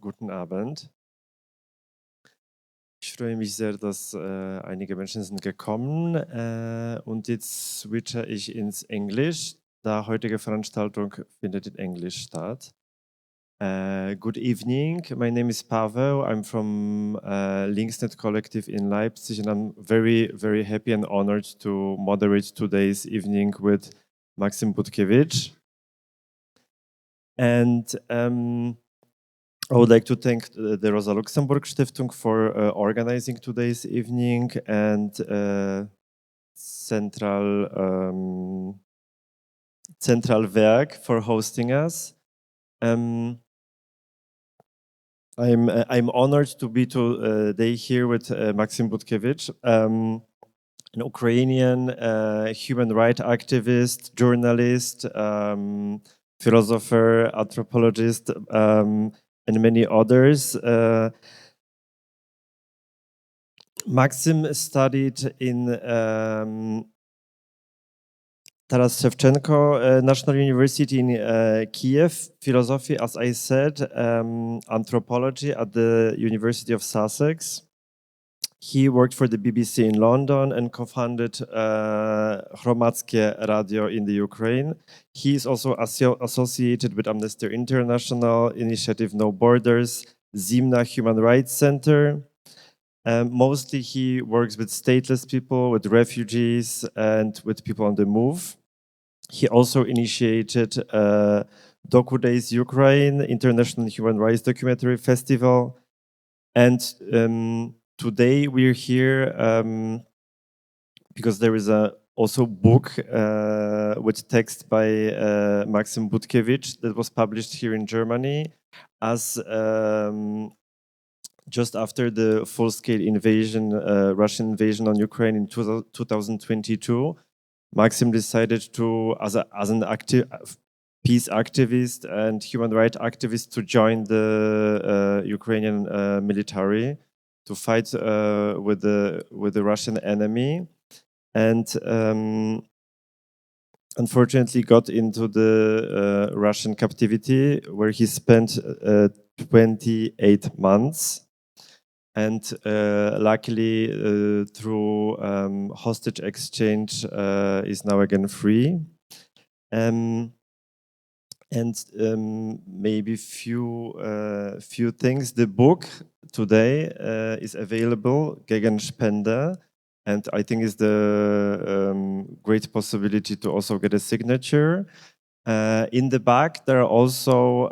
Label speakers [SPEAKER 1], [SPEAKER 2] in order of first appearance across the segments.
[SPEAKER 1] guten Abend. Ich freue mich sehr, dass einige Menschen sind gekommen und jetzt switche ich ins Englisch. Da heutige Veranstaltung findet in Englisch statt. Good evening. My name is Pavel. I'm from Linksnet Collective in Leipzig, and I'm very, very happy and honored to moderate today's evening with Maksym Butkevych. And I would like to thank the Rosa Luxemburg Stiftung for organizing today's evening and Central Werk for hosting us. I'm honored to be today here with Maksym Butkevych, an Ukrainian human rights activist, journalist, philosopher, anthropologist, and many others. Maksym studied in Taras Shevchenko National University in Kiev, philosophy, as I said, anthropology at the University of Sussex. He worked for the BBC in London and co-founded Hromadzkie Radio in the Ukraine. He is also associated with Amnesty International, Initiative No Borders, Zimna Human Rights Center. Mostly he works with stateless people, with refugees, and with people on the move. He also initiated Doku Days Ukraine, International Human Rights Documentary Festival. And today we're here because there is also book with text by Maksym Butkevych that was published here in Germany as just after the full-scale invasion, Russian invasion on Ukraine in 2022, Maksym decided to, as an peace activist and human rights activist, to join the Ukrainian military to fight with the Russian enemy, and unfortunately got into the Russian captivity, where he spent 28 months. And luckily, through hostage exchange, is now again free. Maybe few things. The book today is available, Gegenspende, and I think is the great possibility to also get a signature. In the back, there are also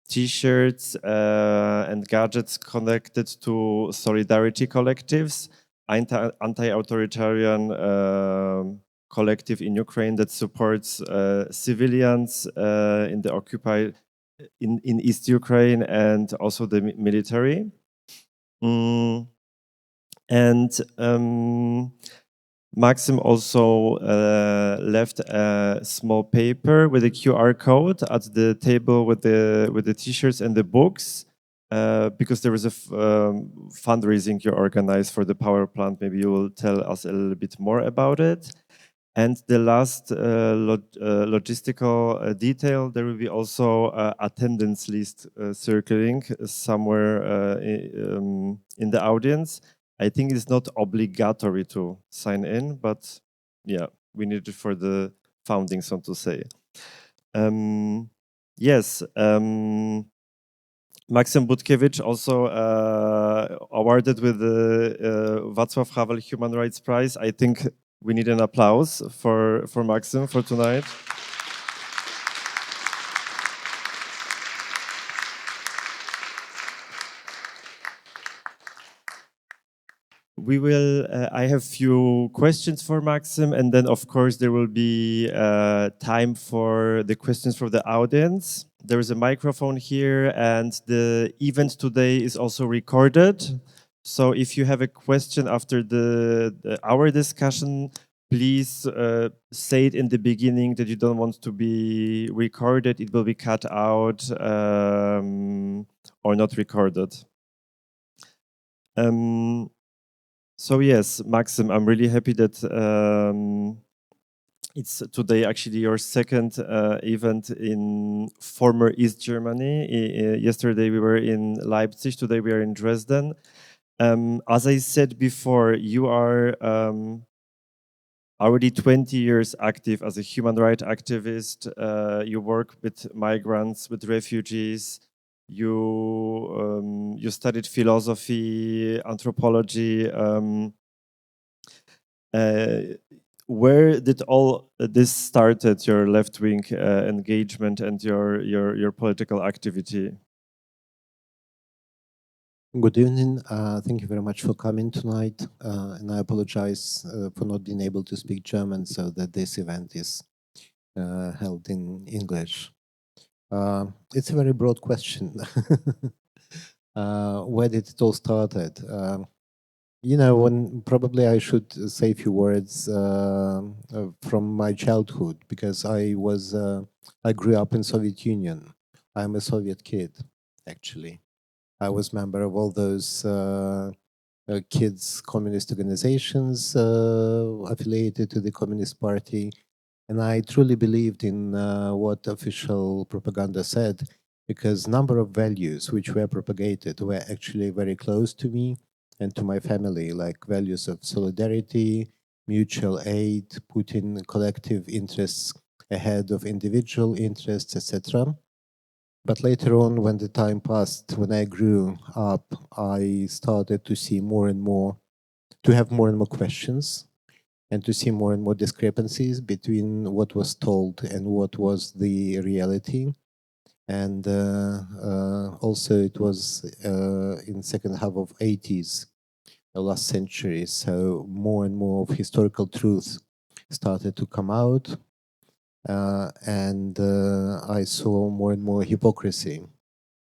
[SPEAKER 1] T-shirts and gadgets connected to solidarity collectives, anti-authoritarian collective in Ukraine that supports civilians in the occupied in East Ukraine and also the military. Maksym also left a small paper with a QR code at the table with the T-shirts and the books, because there is a fundraising you organized for the power plant. Maybe you will tell us a little bit more about it. And the last logistical detail, there will be also attendance list circling somewhere in the audience. I think it's not obligatory to sign in, but yeah, we need it for the founding, so to say. Yes, Maksym Butkevych also awarded with the Václav Havel Human Rights Prize. I think we need an applause for Maksym for tonight. We will. I have few questions for Maksym, and then of course there will be time for the questions from the audience. There is a microphone here, and the event today is also recorded. So if you have a question after our discussion, please say it in the beginning that you don't want to be recorded. It will be cut out or not recorded. So yes, Maksym, I'm really happy that It's today actually your second event in former East Germany. Yesterday we were in Leipzig, today we are in Dresden. As I said before, you are already 20 years active as a human rights activist. You work with migrants, with refugees. You studied philosophy, anthropology. Where did all this started? Your left-wing engagement and your political activity.
[SPEAKER 2] Good evening. Thank you very much for coming tonight. And I apologize for not being able to speak German, so that this event is held in English. It's a very broad question. Where did it all started? When probably I should say a few words from my childhood, because I grew up in Soviet Union. I'm a Soviet kid, actually. I was member of all those kids' communist organizations affiliated to the Communist Party. And I truly believed in what official propaganda said, because number of values which were propagated were actually very close to me and to my family, like values of solidarity, mutual aid, putting collective interests ahead of individual interests, etc. But later on, when the time passed, when I grew up, I started to see more and more, to have more and more questions, and to see more and more discrepancies between what was told and what was the reality. And also it was in second half of 80s, the last century, so more and more of historical truth started to come out. And I saw more and more hypocrisy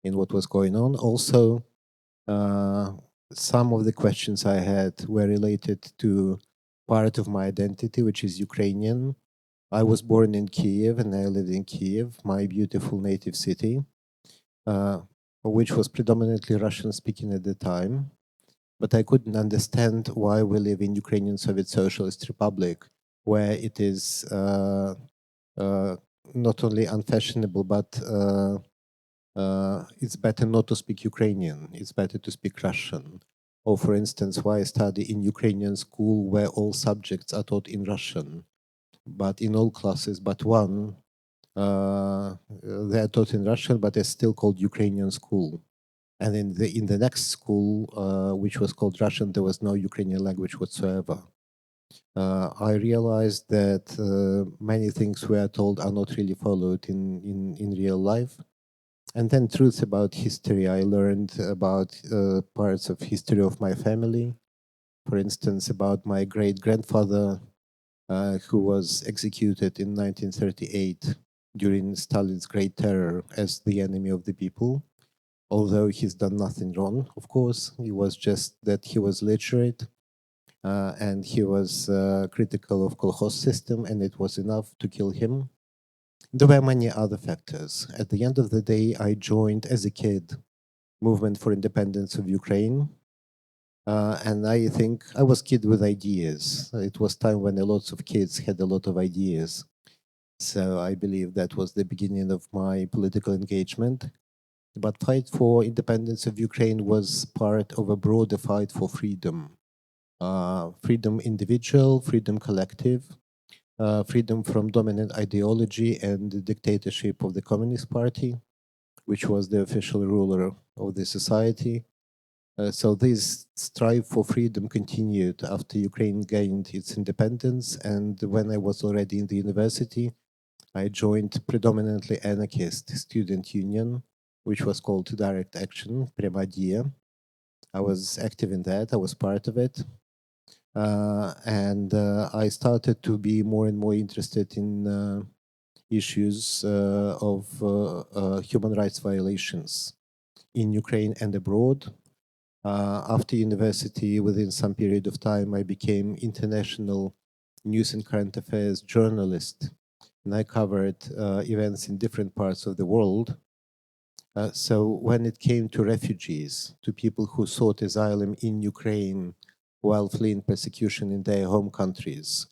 [SPEAKER 2] in what was going on. Also, some of the questions I had were related to part of my identity, which is Ukrainian. I was born in Kiev and I lived in Kiev, my beautiful native city, which was predominantly Russian speaking at the time. But I couldn't understand why we live in Ukrainian Soviet Socialist Republic, where it is not only unfashionable, but it's better not to speak Ukrainian. It's better to speak Russian. Or, for instance, why I study in Ukrainian school where all subjects are taught in Russian, but in all classes but one, they are taught in Russian, but they're still called Ukrainian school. And in the next school, which was called Russian, there was no Ukrainian language whatsoever. I realized that many things we are told are not really followed in real life. And then truths about history. I learned about parts of history of my family. For instance, about my great-grandfather, who was executed in 1938 during Stalin's Great Terror as the enemy of the people. Although he's done nothing wrong, of course, it was just that he was literate and he was critical of kolkhoz system, and it was enough to kill him. There were many other factors. At the end of the day, I joined as a kid movement for independence of Ukraine. And I think I was kid with ideas. It was time when a lot of kids had a lot of ideas. So I believe that was the beginning of my political engagement. But fight for independence of Ukraine was part of a broader fight for freedom. Freedom individual, freedom collective, freedom from dominant ideology and the dictatorship of the Communist Party, which was the official ruler of the society. So this strive for freedom continued after Ukraine gained its independence. And when I was already in the university, I joined predominantly anarchist student union, which was called Direct Action, Premadia. I was active in that, I was part of it. And I started to be more and more interested in issues of human rights violations in Ukraine and abroad. After university, within some period of time, I became international news and current affairs journalist, and I covered events in different parts of the world. So when it came to refugees, to people who sought asylum in Ukraine while fleeing persecution in their home countries,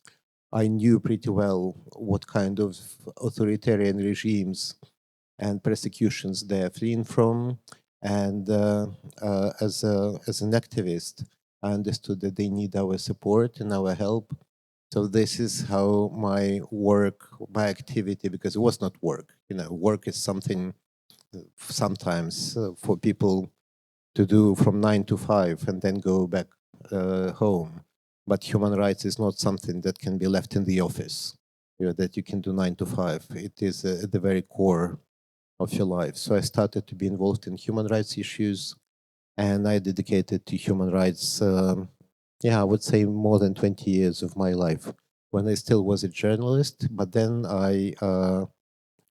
[SPEAKER 2] I knew pretty well what kind of authoritarian regimes and persecutions they are fleeing from. And as an activist, I understood that they need our support and our help. So this is how my work, my activity, because it was not work. Work is something sometimes for people to do from 9 to 5 and then go back home. But human rights is not something that can be left in the office, that you can do 9 to 5. It is at the very core of your life. So I started to be involved in human rights issues, and I dedicated to human rights, I would say more than 20 years of my life when I still was a journalist. But then I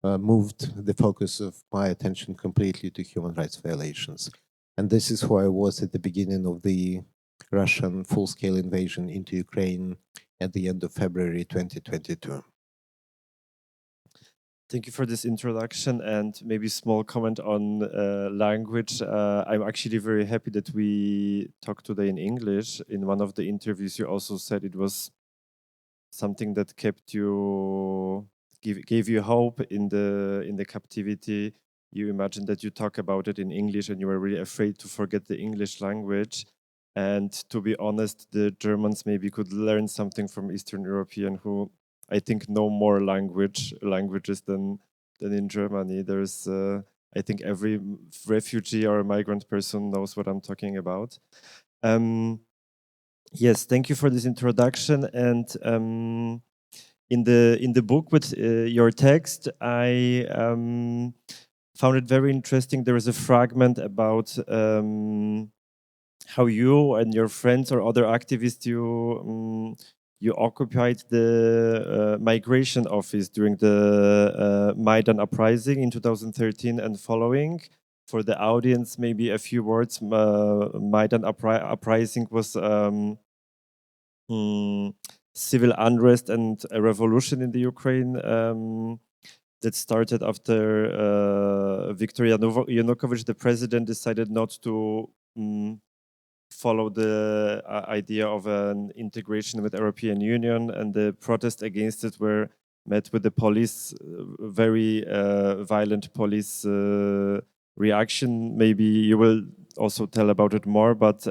[SPEAKER 2] moved the focus of my attention completely to human rights violations. And this is who I was at the beginning of the Russian full-scale invasion into Ukraine at the end of February 2022.
[SPEAKER 1] Thank you for this introduction, and maybe small comment on language. I'm actually very happy that we talked today in English. In one of the interviews, you also said it was something that kept you, gave you hope in the captivity. You imagined that you talk about it in English, and you were really afraid to forget the English language. And to be honest, the Germans maybe could learn something from Eastern European who I think know more languages than in Germany. There's I think every refugee or migrant person knows what I'm talking about. Yes, thank you for this introduction. And in the book with your text, I found it very interesting. There is a fragment about how you and your friends or other activists you occupied the migration office during the Maidan uprising in 2013 and following. For the audience, maybe a few words. Maidan uprising was civil unrest and a revolution in the Ukraine that started after Viktor Yanukovych, the president, decided not to follow the idea of an integration with European Union, and the protests against it were met with the police, very violent police reaction. Maybe you will also tell about it more, but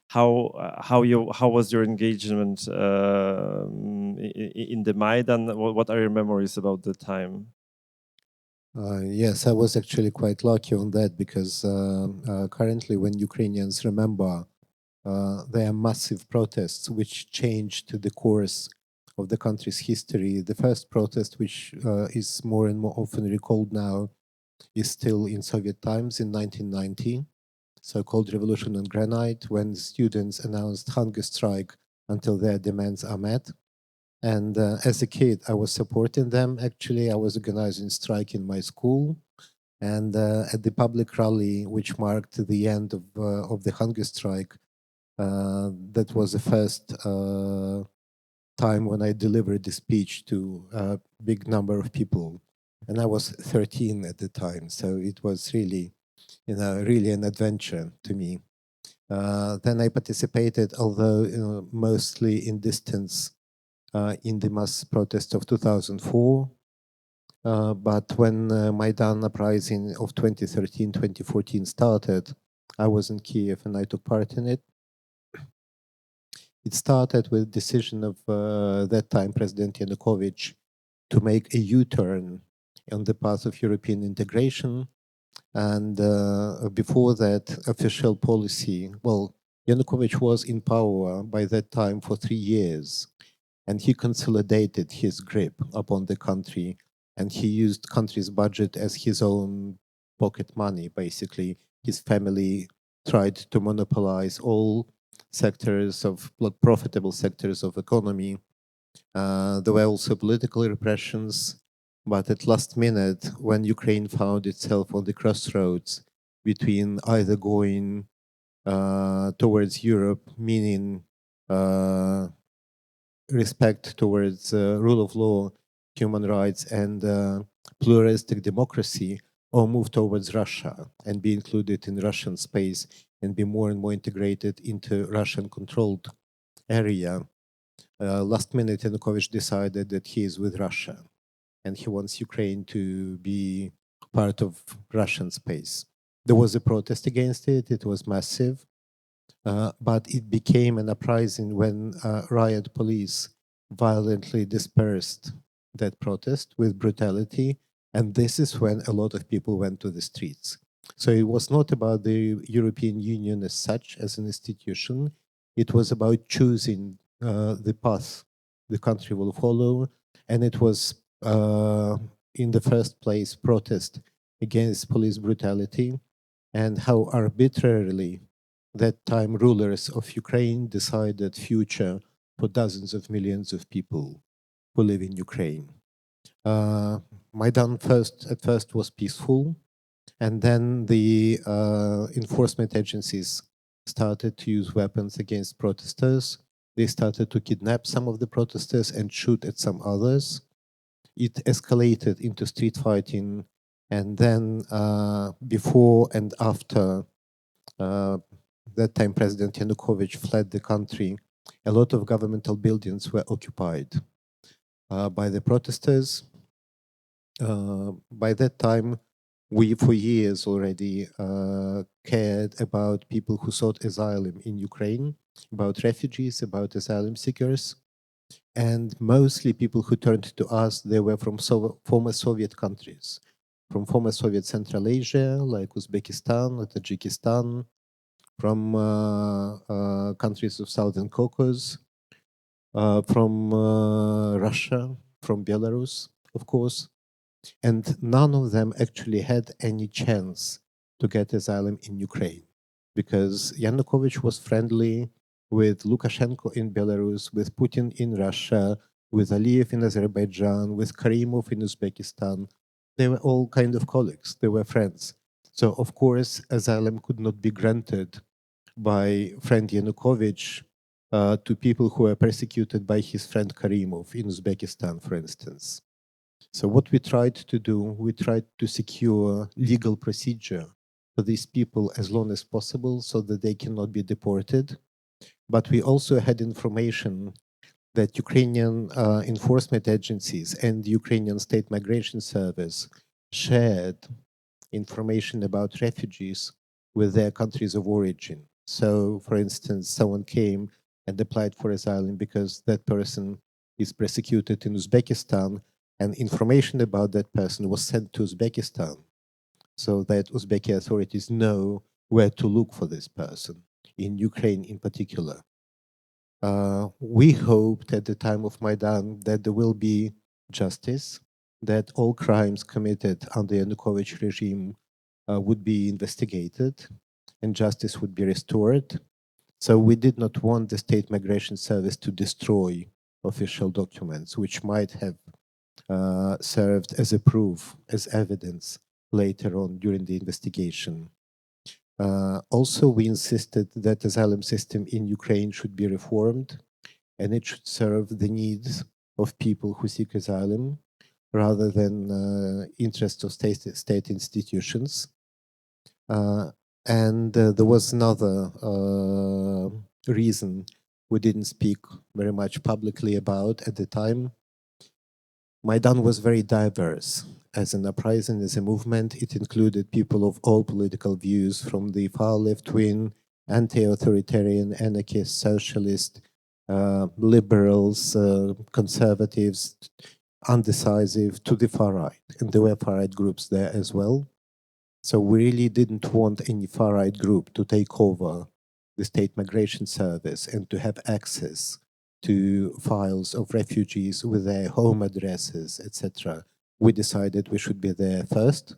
[SPEAKER 1] how was your engagement in the Maidan? What are your memories about the time?
[SPEAKER 2] Yes, I was actually quite lucky on that because currently, when Ukrainians remember, there are massive protests which changed the course of the country's history. The first protest, which is more and more often recalled now, is still in Soviet times in 1990, so-called Revolution on Granite, when students announced hunger strike until their demands are met. And as a kid, I was supporting them. Actually, I was organizing strike in my school. And at the public rally, which marked the end of the hunger strike, that was the first time when I delivered the speech to a big number of people. And I was 13 at the time, so it was really, really an adventure to me. Then I participated, although mostly in distance, in the mass protest of 2004. But when Maidan uprising of 2013-2014 started, I was in Kiev and I took part in it. It started with the decision of that time President Yanukovych to make a U-turn on the path of European integration. And before that official policy, well, Yanukovych was in power by that time for 3 years. And he consolidated his grip upon the country, and he used country's budget as his own pocket money. Basically, his family tried to monopolize all sectors of profitable sectors of economy. There were also political repressions, but at last minute, when Ukraine found itself on the crossroads between either going towards Europe, meaning respect towards rule of law, human rights, and pluralistic democracy, or move towards Russia and be included in Russian space and be more and more integrated into Russian-controlled area. last minute Yanukovych decided that he is with Russia and he wants Ukraine to be part of Russian space. There was a protest against it. It was massive, but it became an uprising when riot police violently dispersed that protest with brutality. And this is when a lot of people went to the streets. So it was not about the European Union as such, as an institution. It was about choosing the path the country will follow. And it was, in the first place, protest against police brutality and how arbitrarily that time rulers of Ukraine decided future for dozens of millions of people who live in Ukraine. Maidan at first was peaceful, and then the enforcement agencies started to use weapons against protesters. They started to kidnap some of the protesters and shoot at some others. It escalated into street fighting, and then before and after that time President Yanukovych fled the country, a lot of governmental buildings were occupied by the protesters. By that time, we for years already cared about people who sought asylum in Ukraine, about refugees, about asylum seekers. And mostly people who turned to us, they were from former Soviet countries, from former Soviet Central Asia, like Uzbekistan or Tajikistan, from countries of Southern Caucasus, from Russia, from Belarus, of course. And none of them actually had any chance to get asylum in Ukraine because Yanukovych was friendly with Lukashenko in Belarus, with Putin in Russia, with Aliyev in Azerbaijan, with Karimov in Uzbekistan. They were all kind of colleagues, they were friends. So, of course, asylum could not be granted by friend Yanukovych to people who were persecuted by his friend Karimov in Uzbekistan, for instance. So what we tried to do, we tried to secure legal procedure for these people as long as possible so that they cannot be deported. But we also had information that Ukrainian enforcement agencies and the Ukrainian State Migration Service shared information about refugees with their countries of origin. So, for instance, someone came and applied for asylum because that person is persecuted in Uzbekistan, and information about that person was sent to Uzbekistan so that Uzbeki authorities know where to look for this person, in Ukraine in particular. We hoped at the time of Maidan that there will be justice, that all crimes committed under the Yanukovych regime would be investigated and justice would be restored. So we did not want the State Migration Service to destroy official documents, which might have served as a proof, as evidence later on during the investigation. Also, we insisted that the asylum system in Ukraine should be reformed and it should serve the needs of people who seek asylum rather than interests of state institutions. And there was another reason we didn't speak very much publicly about at the time. Maidan was very diverse. As an uprising, as a movement, it included people of all political views, from the far left wing, anti-authoritarian, anarchist, socialist, liberals, conservatives, undecisive, to the far right. And there were far right groups there as well. So we really didn't want any far right group to take over the State Migration Service and to have access to files of refugees with their home addresses, etc. We decided we should be there first.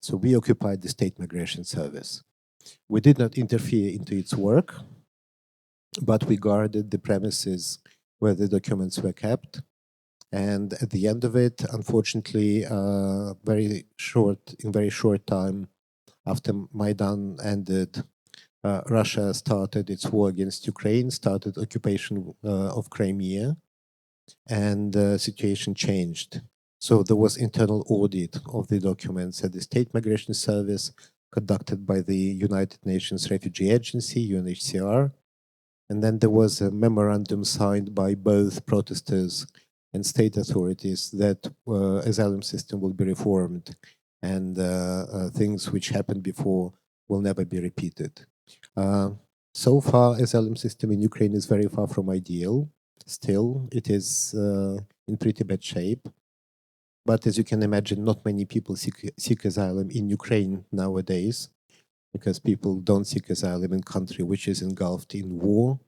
[SPEAKER 2] So we occupied the State Migration Service. We did not interfere into its work, but we guarded the premises where the documents were kept. And at the end of it, unfortunately, in very short time after Maidan ended, Russia started its war against Ukraine, started occupation of Crimea, and the situation changed. So there was internal audit of the documents at the State Migration Service conducted by the United Nations Refugee Agency, UNHCR. And then there was a memorandum signed by both protesters and state authorities that asylum system will be reformed and things which happened before will never be repeated. So far, asylum system in Ukraine is very far from ideal. Still, it is in pretty bad shape. But as you can imagine, not many people seek asylum in Ukraine nowadays, because people don't seek asylum in country which is engulfed in war.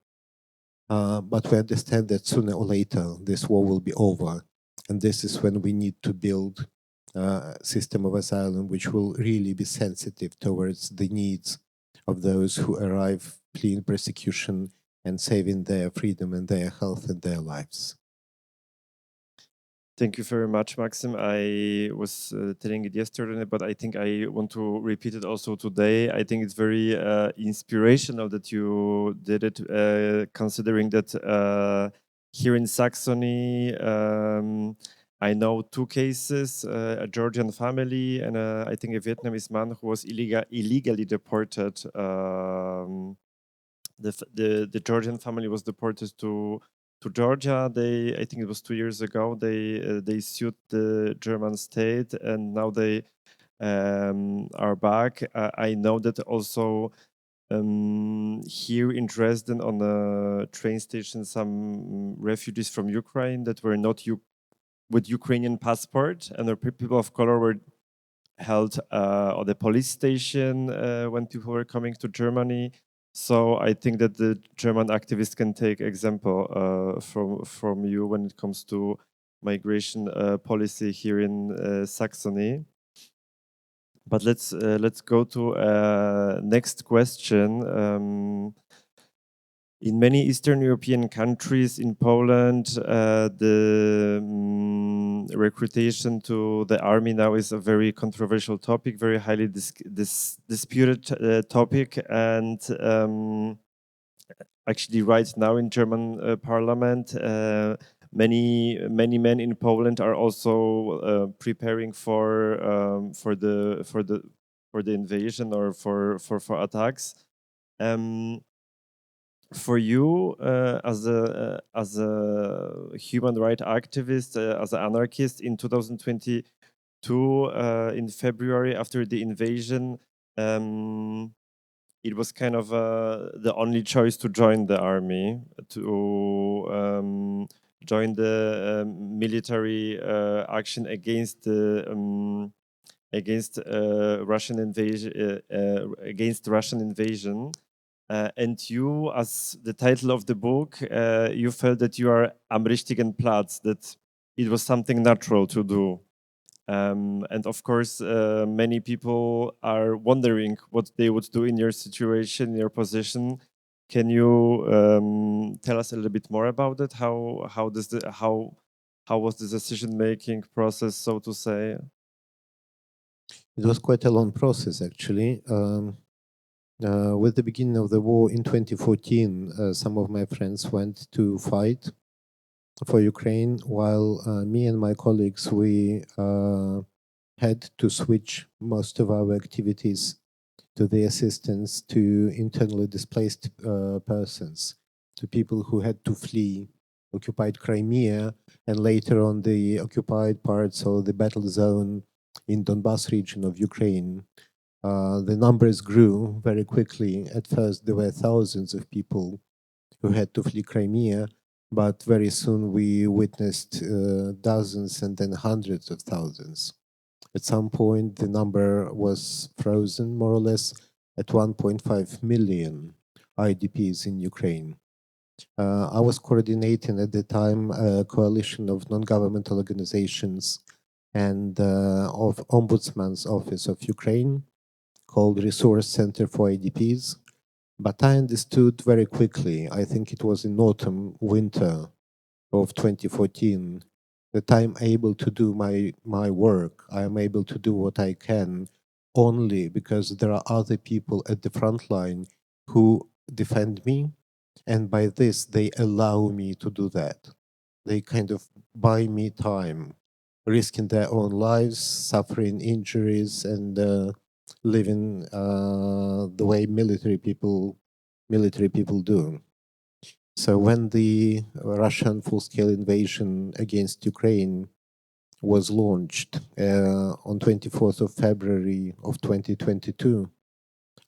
[SPEAKER 2] But we understand that sooner or later this war will be over, and this is when we need to build a system of asylum which will really be sensitive towards the needs of those who arrive fleeing persecution and saving their freedom and their health and their lives.
[SPEAKER 1] Thank you very much, Maksym. I was telling it yesterday, but I think I want to repeat it also today. I think it's very inspirational that you did it, considering that here in Saxony, I know two cases, a Georgian family and I think a Vietnamese man who was illegally deported. The Georgian family was deported to Georgia. I think it was 2 years ago. They sued the German state, and now they are back. I know that also here in Dresden on the train station, some refugees from Ukraine that were not with Ukrainian passport, and the people of color were held at the police station when people were coming to Germany. So I think that the German activists can take example from you when it comes to migration policy here in Saxony. But let's go to next question. In many Eastern European countries, in Poland, the recruitation to the army now is a very controversial topic, very highly disputed topic, and actually, right now in German parliament, many men in Poland are also preparing for the invasion or for attacks. For you, as a human rights activist, as an anarchist in 2022, in February after the invasion, it was kind of the only choice to join the army, to join the military action against the Russian invasion, against Russian invasion. And you, as the title of the book, you felt that you are am richtigen Platz, that it was something natural to do. And of course, many people are wondering what they would do in your situation, in your position. Can you tell us a little bit more about it? How was the decision making process, so to say?
[SPEAKER 2] It was quite a long process, actually. With the beginning of the war in 2014, some of my friends went to fight for Ukraine, while me and my colleagues, we had to switch most of our activities to the assistance to internally displaced persons, to people who had to flee occupied Crimea and later on the occupied parts or the battle zone in Donbas region of Ukraine. The numbers grew very quickly. At first, there were thousands of people who had to flee Crimea, but very soon we witnessed dozens and then hundreds of thousands. At some point, the number was frozen more or less at 1.5 million IDPs in Ukraine. I was coordinating at the time a coalition of non-governmental organizations and of Ombudsman's Office of Ukraine called Resource Center for IDPs. But I understood very quickly, I think it was in autumn, winter of 2014, that I'm able to do my work. I am able to do what I can only because there are other people at the front line who defend me. And by this, they allow me to do that. They kind of buy me time, risking their own lives, suffering injuries, and living the way military people do. So when the Russian full-scale invasion against Ukraine was launched on 24th of February of 2022,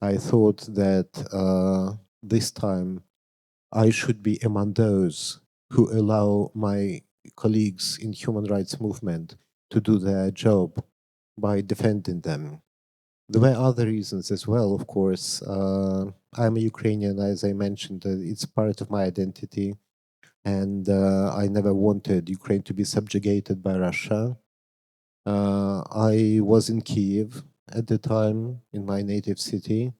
[SPEAKER 2] I thought that this time I should be among those who allow my colleagues in human rights movement to do their job by defending them. There were other reasons as well, of course. I'm a Ukrainian, as I mentioned, it's part of my identity. And I never wanted Ukraine to be subjugated by Russia. I was in Kiev at the time, in my native city,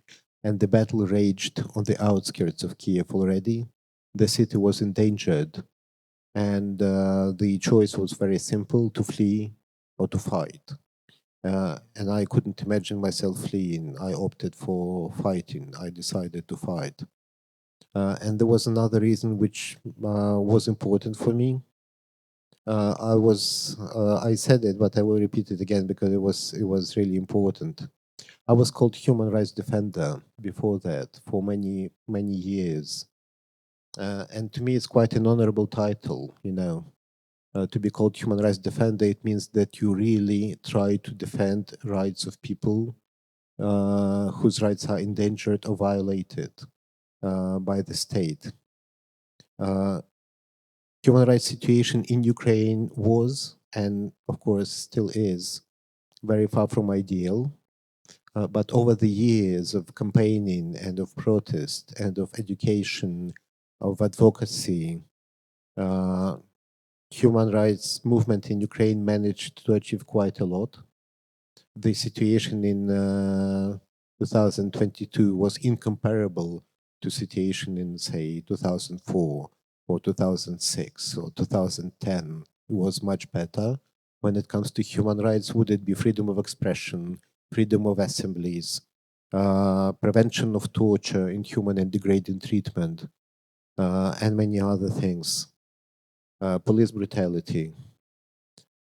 [SPEAKER 2] and the battle raged on the outskirts of Kiev already. The city was endangered, and the choice was very simple: to flee or to fight. And I couldn't imagine myself fleeing. I opted for fighting. I decided to fight. And there was another reason which was important for me. I said it, but I will repeat it again because it was really important. I was called human rights defender before that for many years, and to me it's quite an honorable title. You know, to be called human rights defender, it means that you really try to defend rights of people whose rights are endangered or violated by the state. Human rights situation in Ukraine was, and of course still is, very far from ideal. But over the years of campaigning and of protest and of education, of advocacy, human rights movement in Ukraine managed to achieve quite a lot. The situation in 2022 was incomparable to situation in, say, 2004 or 2006 or 2010. It was much better. When it comes to human rights, would it be freedom of expression, freedom of assemblies, prevention of torture, inhuman and degrading treatment, and many other things, police brutality.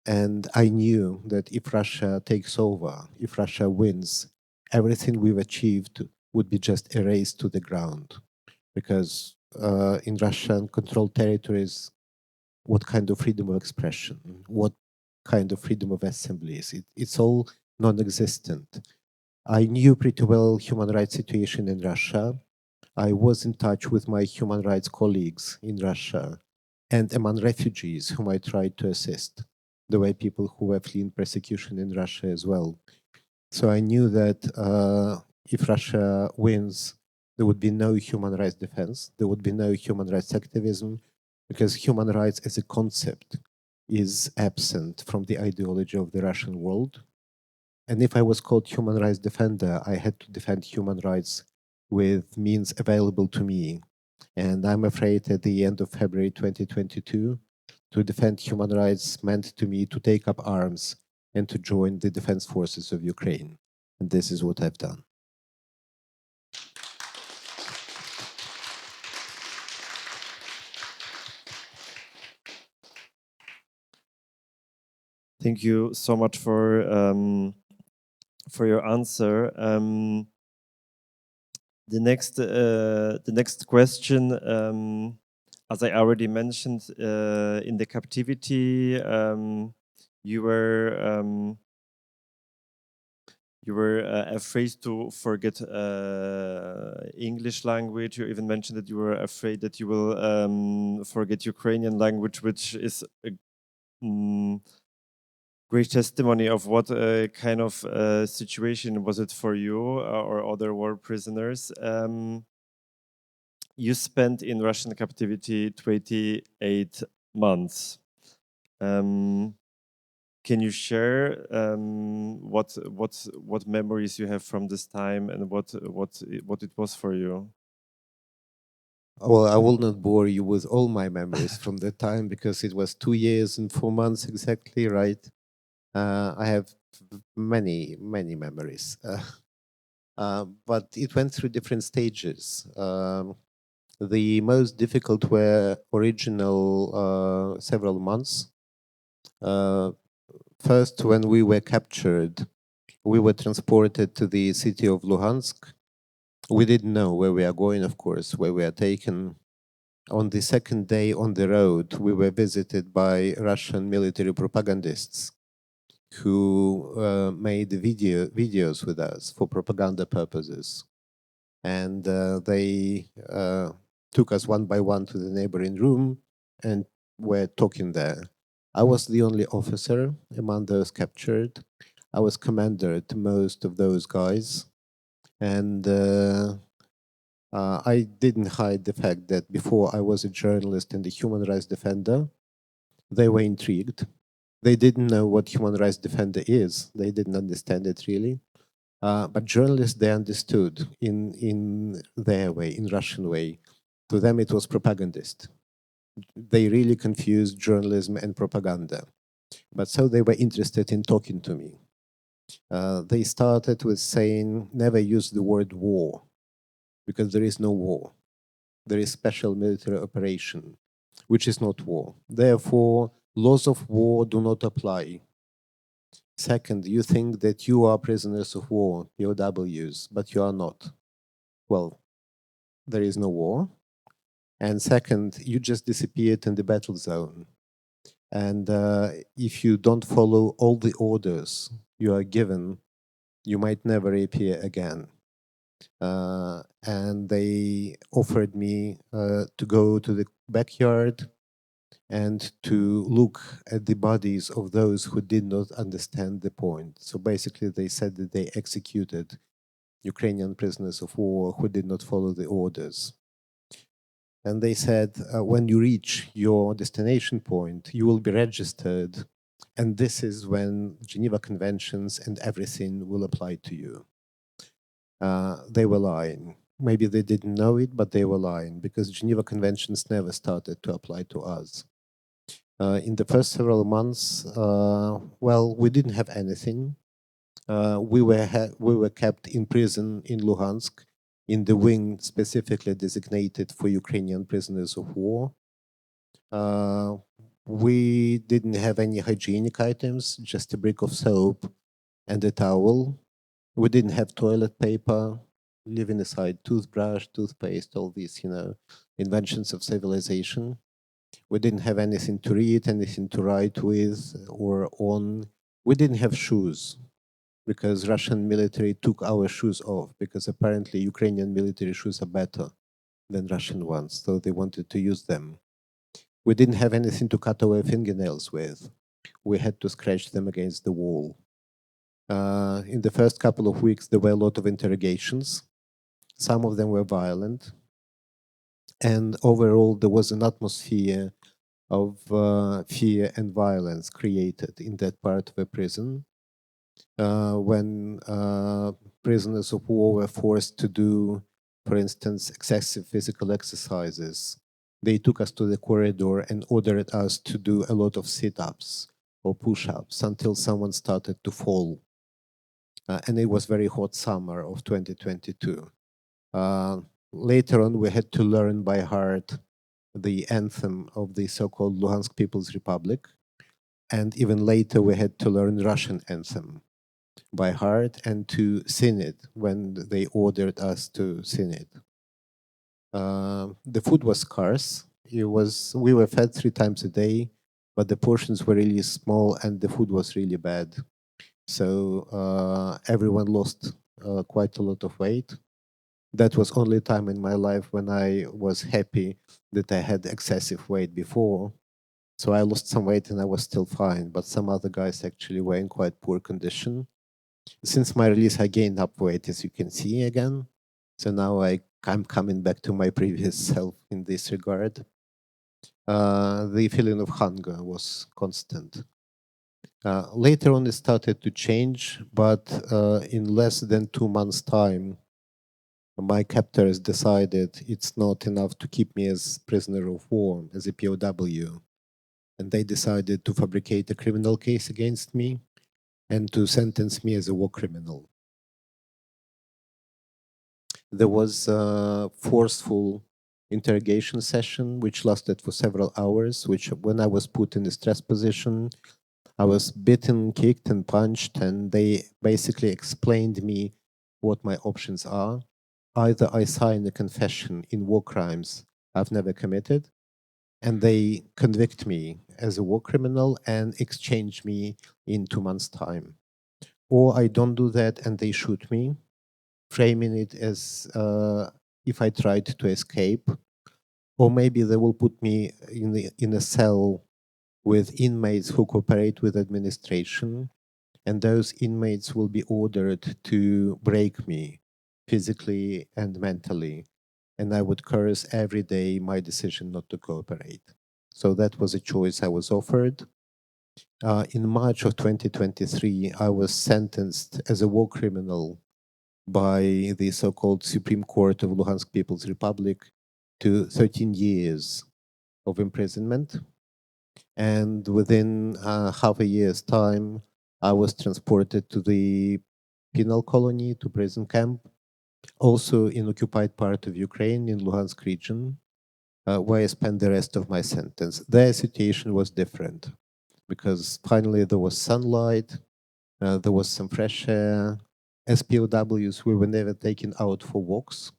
[SPEAKER 2] And I knew that if Russia takes over, if Russia wins, everything we've achieved would be just erased to the ground. Because in Russian controlled territories, what kind of freedom of expression, what kind of freedom of assemblies, it's all non-existent. I knew pretty well human rights situation in Russia. I was in touch with my human rights colleagues in Russia and among refugees whom I tried to assist. There were people who were fleeing persecution in Russia as well. So I knew that if Russia wins, there would be no human rights defense, there would be no human rights activism, because human rights as a concept is absent from the ideology of the Russian world. And if I was called human rights defender, I had to defend human rights with means available to me. And I'm afraid at the end of February 2022, to defend human rights meant to me to take up arms and to join the defense forces of Ukraine. And this is what I've done.
[SPEAKER 1] Thank you so much for your answer. The next question, as I already mentioned, in the captivity, you were afraid to forget English language. You even mentioned that you were afraid that you will forget Ukrainian language, which is a great testimony of what kind of situation was it for you or other war prisoners. You spent in Russian captivity 28 months. Can you share what memories you have from this time and what it was for you?
[SPEAKER 2] Well, I will not bore you with all my memories from that time because it was 2 years and 4 months exactly, right? I have many memories. But it went through different stages. The most difficult were original several months. First, when we were captured, we were transported to the city of Luhansk. We didn't know where we are going, of course, where we are taken. On the second day on the road, we were visited by Russian military propagandists who made videos with us for propaganda purposes. And they took us one by one to the neighboring room and were talking there. I was the only officer among those captured. I was commander to most of those guys. And I didn't hide the fact that before I was a journalist and a human rights defender, they were intrigued. They didn't know what human rights defender is. They didn't understand it really. But journalists, they understood in their way, in Russian way. To them, it was propagandist. They really confused journalism and propaganda. But so they were interested in talking to me. They started with saying, never use the word war, because there is no war. There is special military operation, which is not war. Therefore, laws of war do not apply. Second, you think that you are prisoners of war, POWs, but you are not. Well, there is no war. And second, you just disappeared in the battle zone. And if you don't follow all the orders you are given, you might never appear again. And they offered me to go to the backyard and to look at the bodies of those who did not understand the point. So basically, they said that they executed Ukrainian prisoners of war who did not follow the orders. And they said, when you reach your destination point, you will be registered. And this is when Geneva Conventions and everything will apply to you. They were lying. Maybe they didn't know it, but they were lying because Geneva Conventions never started to apply to us. In the first several months, well, we didn't have anything. We were kept in prison in Luhansk, in the wing specifically designated for Ukrainian prisoners of war. We didn't have any hygienic items, just a brick of soap and a towel. We didn't have toilet paper, leaving aside toothbrush, toothpaste, all these, inventions of civilization. We didn't have anything to read, anything to write with or on. We didn't have shoes because Russian military took our shoes off because apparently Ukrainian military shoes are better than Russian ones, so they wanted to use them. We didn't have anything to cut our fingernails with. We had to scratch them against the wall. In the first couple of weeks, there were a lot of interrogations. Some of them were violent. And overall, there was an atmosphere of fear and violence created in that part of the prison. When prisoners of war were forced to do, for instance, excessive physical exercises, they took us to the corridor and ordered us to do a lot of sit-ups or push-ups until someone started to fall. And it was very hot summer of 2022. Later on, we had to learn by heart the anthem of the so-called Luhansk People's Republic. And even later, we had to learn Russian anthem by heart and to sing it when they ordered us to sing it. The food was scarce. We were fed 3 times a day, but the portions were really small and the food was really bad. So everyone lost quite a lot of weight. That was only time in my life when I was happy that I had excessive weight before. So I lost some weight and I was still fine, but some other guys actually were in quite poor condition. Since my release, I gained up weight, as you can see again. So now I'm coming back to my previous self in this regard. The feeling of hunger was constant. Later on, it started to change, but in less than 2 months' time, my captors decided it's not enough to keep me as prisoner of war, as a POW. And they decided to fabricate a criminal case against me and to sentence me as a war criminal. There was a forceful interrogation session which lasted for several hours, which when I was put in a stress position, I was bitten, kicked and punched, and they basically explained me what my options are. Either I sign a confession in war crimes I've never committed. And they convict me as a war criminal and exchange me in 2 months' time. Or I don't do that and they shoot me, framing it as if I tried to escape. Or maybe they will put me in a cell with inmates who cooperate with administration, and those inmates will be ordered to break me physically and mentally. And I would curse every day my decision not to cooperate. So that was a choice I was offered. In March of 2023, I was sentenced as a war criminal by the so-called Supreme Court of Luhansk People's Republic to 13 years of imprisonment. And within half a year's time, I was transported to the penal colony, to prison camp, also in occupied part of Ukraine, in Luhansk region, where I spent the rest of my sentence. Their situation was different because finally there was sunlight, there was some fresh air. As POWs, we were never taken out for walks.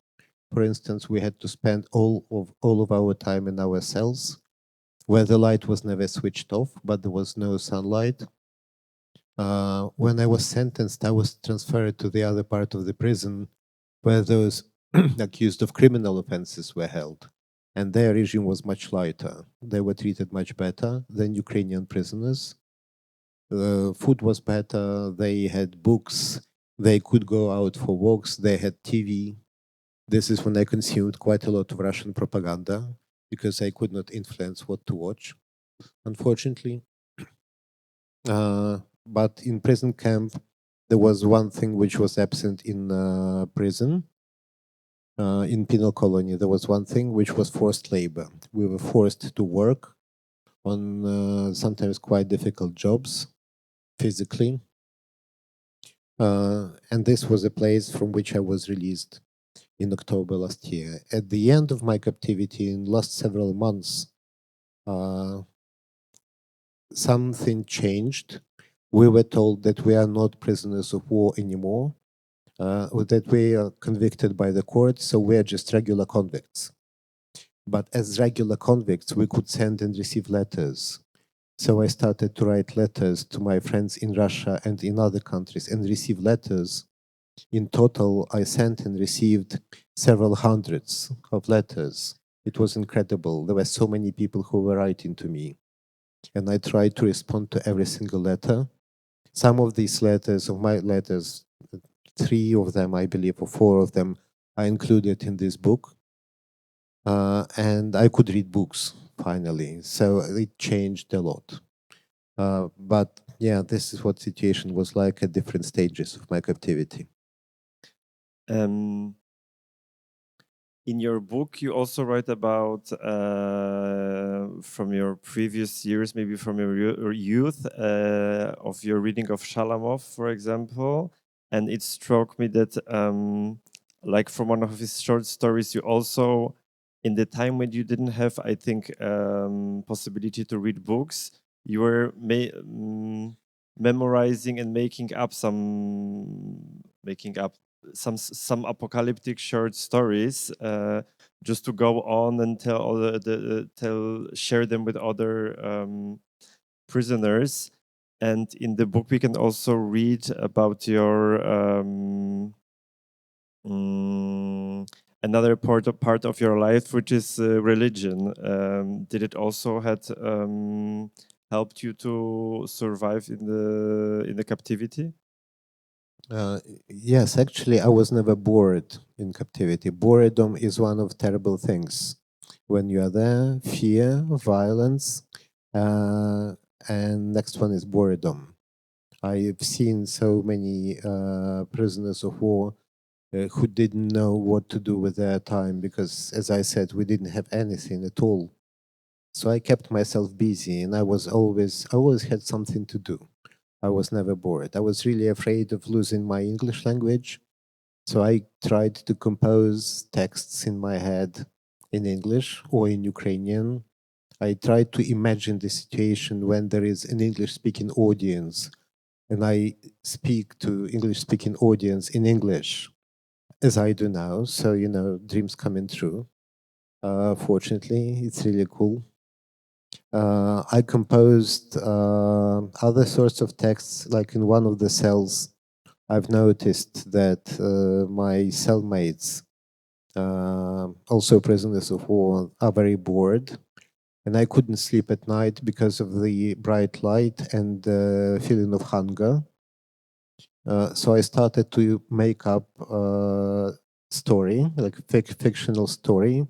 [SPEAKER 2] For instance, we had to spend all of our time in our cells, where the light was never switched off, but there was no sunlight. When I was sentenced, I was transferred to the other part of the prison where those accused of criminal offenses were held. And their regime was much lighter. They were treated much better than Ukrainian prisoners. Food was better, they had books, they could go out for walks, they had TV. This is when I consumed quite a lot of Russian propaganda because I could not influence what to watch, unfortunately. But in prison camp, there was one thing which was absent in prison. In penal colony, there was one thing which was forced labor. We were forced to work on sometimes quite difficult jobs physically. And this was a place from which I was released in October last year. At the end of my captivity, in last several months, something changed. We were told that we are not prisoners of war anymore, that we are convicted by the court, so we are just regular convicts. But as regular convicts, we could send and receive letters. So I started to write letters to my friends in Russia and in other countries and receive letters. In total, I sent and received several hundreds of letters. It was incredible. There were so many people who were writing to me. And I tried to respond to every single letter. Some of these letters, of my letters, 3 of them, I believe, or 4 of them, are included in this book. And I could read books, finally. So it changed a lot. But yeah, this is what situation was like at different stages of my captivity.
[SPEAKER 1] In your book, you also write about from your previous years, maybe from your youth, of your reading of Shalamov, for example. And it struck me that, like from one of his short stories, you also, in the time when you didn't have, I think, possibility to read books, you were memorizing and making up some apocalyptic short stories, just to go on and share them with other prisoners. And in the book, we can also read about your another part of your life, which is religion. Did it also had helped you to survive in the captivity?
[SPEAKER 2] Yes, actually, I was never bored in captivity. Boredom is one of terrible things. When you are there, fear, violence, and next one is boredom. I've seen so many prisoners of war who didn't know what to do with their time because, as I said, we didn't have anything at all. So I kept myself busy, and I always had something to do. I was never bored. I was really afraid of losing my English language. So I tried to compose texts in my head in English or in Ukrainian. I tried to imagine the situation when there is an English speaking audience and I speak to English speaking audience in English as I do now. So, dreams coming true. Fortunately, it's really cool. I composed other sorts of texts, like in one of the cells. I've noticed that my cellmates, also prisoners of war, are very bored, and I couldn't sleep at night because of the bright light and the feeling of hunger. So I started to make up a story, like fictional story,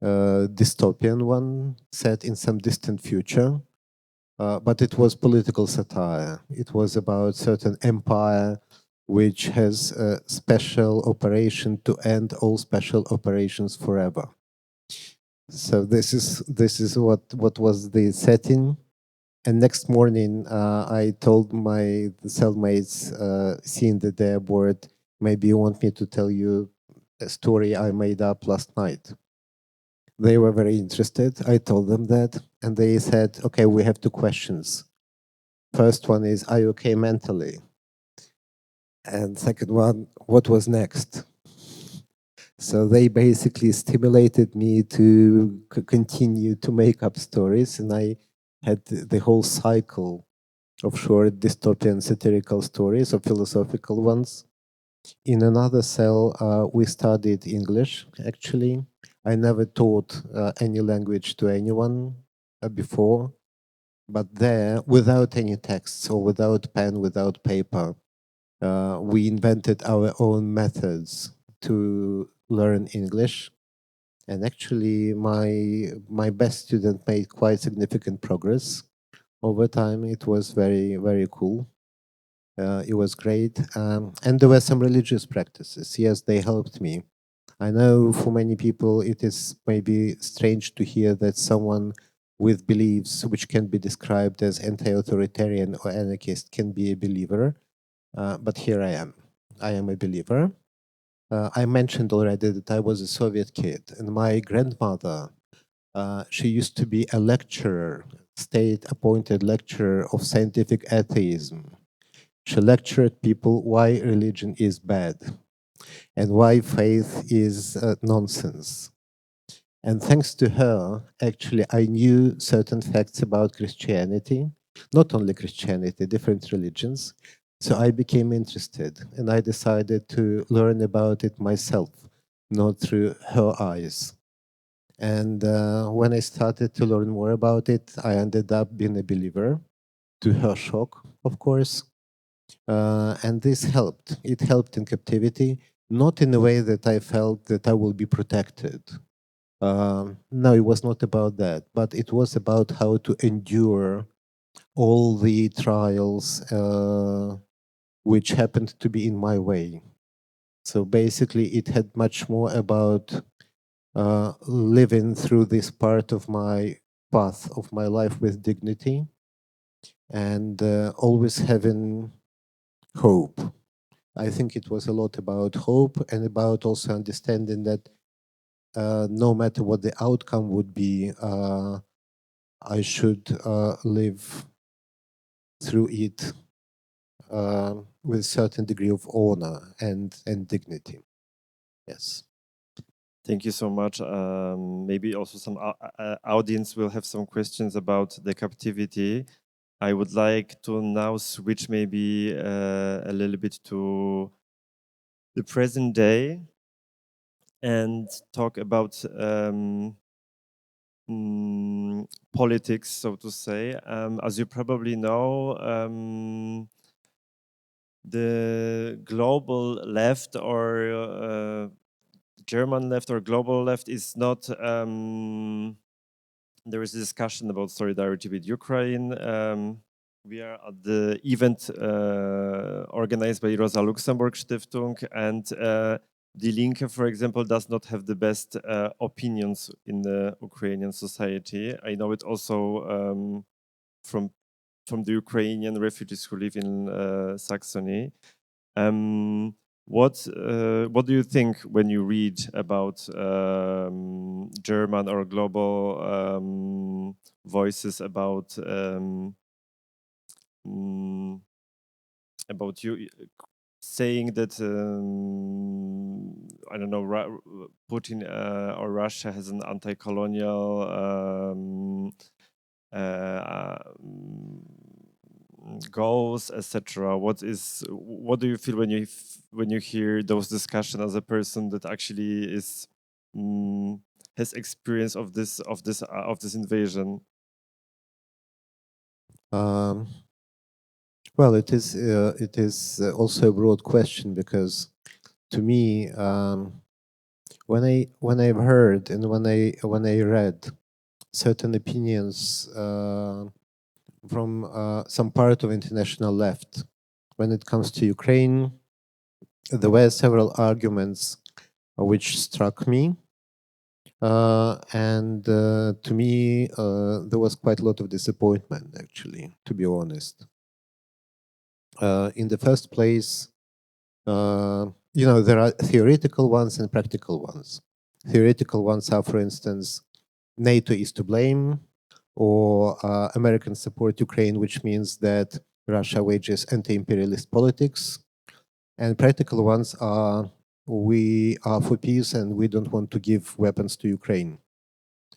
[SPEAKER 2] dystopian one set in some distant future. But it was political satire. It was about certain empire which has a special operation to end all special operations forever. So this is what was the setting. And next morning, I told my cellmates, seeing that they're bored, maybe you want me to tell you a story I made up last night. They were very interested. I told them that, and they said, okay, we have two questions. First one is, are you okay mentally? And second one, what was next? So they basically stimulated me to continue to make up stories, and I had the whole cycle of short dystopian satirical stories or philosophical ones. In another cell, we studied English, actually. I never taught any language to anyone before, but there, without any texts or without pen, without paper, we invented our own methods to learn English. And actually, my best student made quite significant progress over time. It was very, very cool. It was great. And there were some religious practices. Yes, they helped me. I know for many people it is maybe strange to hear that someone with beliefs which can be described as anti-authoritarian or anarchist can be a believer. But here I am. I am a believer. I mentioned already that I was a Soviet kid, and my grandmother, she used to be a lecturer, state-appointed lecturer of scientific atheism. She lectured people why religion is bad and why faith is nonsense. And thanks to her, actually, I knew certain facts about Christianity, not only Christianity, different religions. So I became interested and I decided to learn about it myself, not through her eyes. And when I started to learn more about it, I ended up being a believer, to her shock, of course. And this helped. It helped in captivity, not in a way that I felt that I will be protected. No, it was not about that, but it was about how to endure all the trials which happened to be in my way. So basically, it had much more about living through this part of my path of my life with dignity and always having hope. I think it was a lot about hope and about also understanding that no matter what the outcome would be, I should live through it with a certain degree of honor and dignity. Yes.
[SPEAKER 1] Thank you so much. Maybe also some audience will have some questions about the captivity. I would like to now switch maybe a little bit to the present day and talk about politics, so to say. As you probably know, the global left or German left or global left is not. There is a discussion about solidarity with Ukraine. We are at the event organized by Rosa Luxemburg Stiftung, and Die Linke, for example, does not have the best opinions in the Ukrainian society. I know it also from the Ukrainian refugees who live in Saxony. What do you think when you read about German or global voices mm, about you saying that I don't know, Putin or Russia has an anti-colonial goals, etc. What do you feel when you hear those discussions as a person that actually is has experience of this invasion?
[SPEAKER 2] Well, it is also a broad question because to me, when I've heard and when I read certain opinions from some part of international left when it comes to Ukraine, there were several arguments which struck me. And to me, there was quite a lot of disappointment, actually, to be honest. In the first place, there are theoretical ones and practical ones. Theoretical ones are, for instance, NATO is to blame, or Americans support Ukraine, which means that Russia wages anti-imperialist politics. And practical ones are, we are for peace and we don't want to give weapons to Ukraine,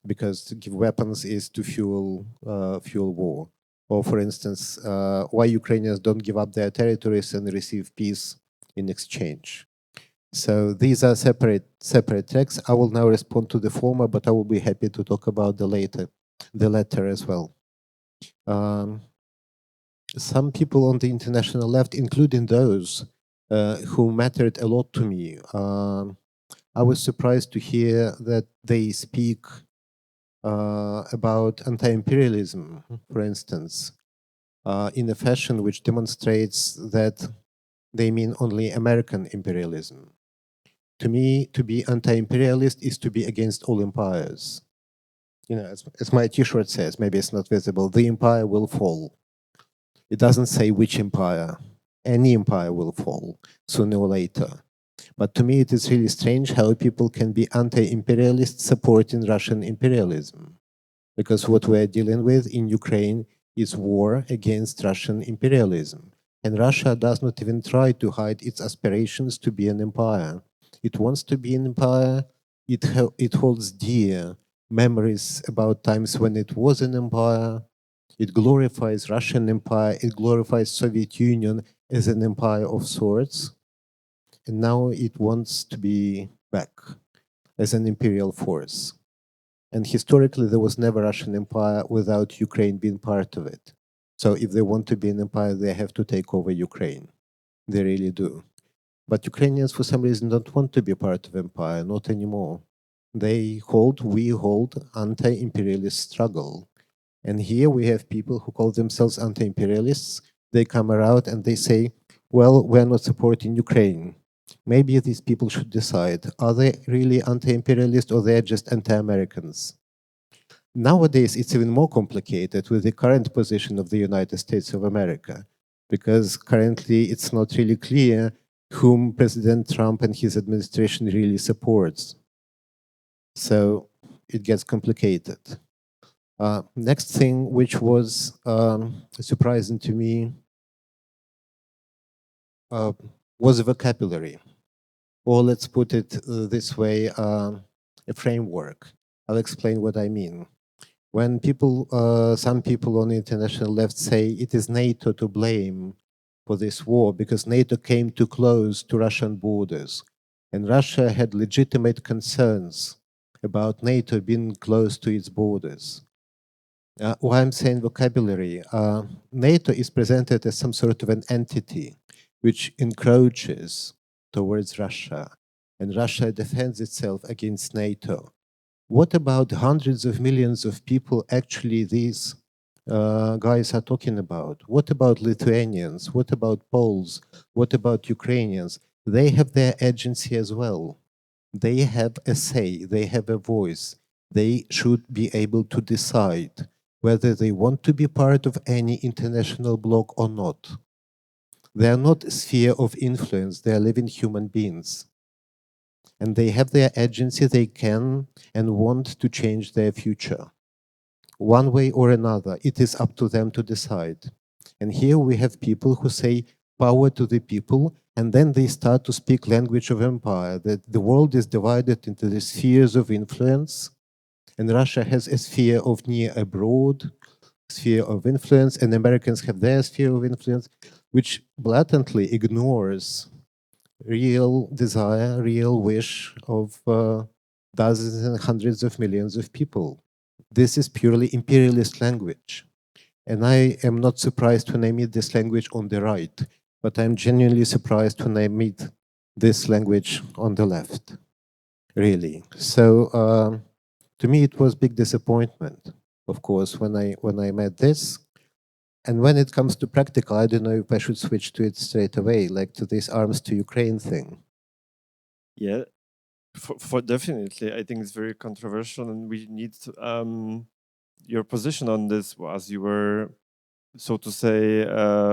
[SPEAKER 2] because to give weapons is to fuel war. Or, for instance, why Ukrainians don't give up their territories and receive peace in exchange. So these are separate tracks. I will now respond to the former, but I will be happy to talk about the latter as well. Some people on the international left, including those who mattered a lot to me, I was surprised to hear that they speak about anti-imperialism, for instance, in a fashion which demonstrates that they mean only American imperialism. To me, to be anti-imperialist is to be against all empires. As my T-shirt says, maybe it's not visible, the empire will fall. It doesn't say which empire. Any empire will fall sooner or later. But to me, it is really strange how people can be anti-imperialist supporting Russian imperialism. Because what we're dealing with in Ukraine is war against Russian imperialism. And Russia does not even try to hide its aspirations to be an empire. It wants to be an empire. It holds dear memories about times when it was an empire. It glorifies Russian Empire. It glorifies Soviet Union as an empire of sorts. And now it wants to be back as an imperial force. And historically, there was never Russian Empire without Ukraine being part of it. So if they want to be an empire, they have to take over Ukraine. They really do. But Ukrainians, for some reason, don't want to be part of empire, not anymore. We hold anti-imperialist struggle. And here we have people who call themselves anti-imperialists. They come around and they say, well, we're not supporting Ukraine. Maybe these people should decide, are they really anti-imperialist or they're just anti-Americans? Nowadays, it's even more complicated with the current position of the United States of America, because currently it's not really clear whom President Trump and his administration really supports. So it gets complicated. Next thing, which was surprising to me, was vocabulary. Or let's put it this way, a framework. I'll explain what I mean. When some people on the international left say it is NATO to blame for this war because NATO came too close to Russian borders, and Russia had legitimate concerns about NATO being close to its borders. Why I'm saying vocabulary, NATO is presented as some sort of an entity which encroaches towards Russia, and Russia defends itself against NATO. What about hundreds of millions of people actually these guys are talking about? What about Lithuanians? What about Poles? What about Ukrainians? They have their agency as well. They have a say, they have a voice. They should be able to decide whether they want to be part of any international bloc or not. They are not a sphere of influence, they are living human beings. And they have their agency, they can and want to change their future. One way or another, it is up to them to decide. And here we have people who say, power to the people, and then they start to speak language of empire, that the world is divided into the spheres of influence, and Russia has a sphere of near abroad, sphere of influence, and Americans have their sphere of influence, which blatantly ignores real desire, real wish of dozens and hundreds of millions of people. This is purely imperialist language. And I am not surprised when I meet this language on the right, but I'm genuinely surprised when I meet this language on the left, really. So to me, it was big disappointment, of course, when I met this. And when it comes to practical, I don't know if I should switch to it straight away, like to this arms to Ukraine thing.
[SPEAKER 1] Yeah, for definitely, I think it's very controversial, and we need your position on this, as you were, so to say,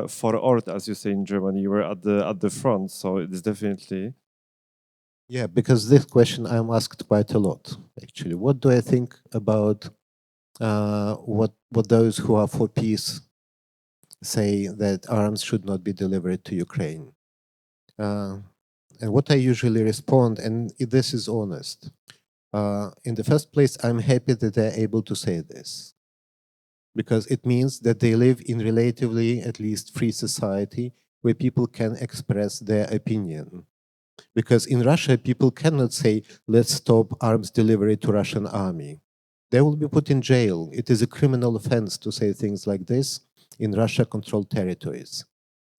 [SPEAKER 1] vor Ort, as you say in Germany. You were at the front, so it is definitely.
[SPEAKER 2] Yeah, because this question I'm asked quite a lot, actually. What do I think about what those who are for peace say that arms should not be delivered to Ukraine? And what I usually respond, and this is honest, in the first place, I'm happy that they're able to say this, because it means that they live in relatively, at least, free society where people can express their opinion. Because in Russia, people cannot say, let's stop arms delivery to Russian army. They will be put in jail. It is a criminal offense to say things like this in Russia-controlled territories.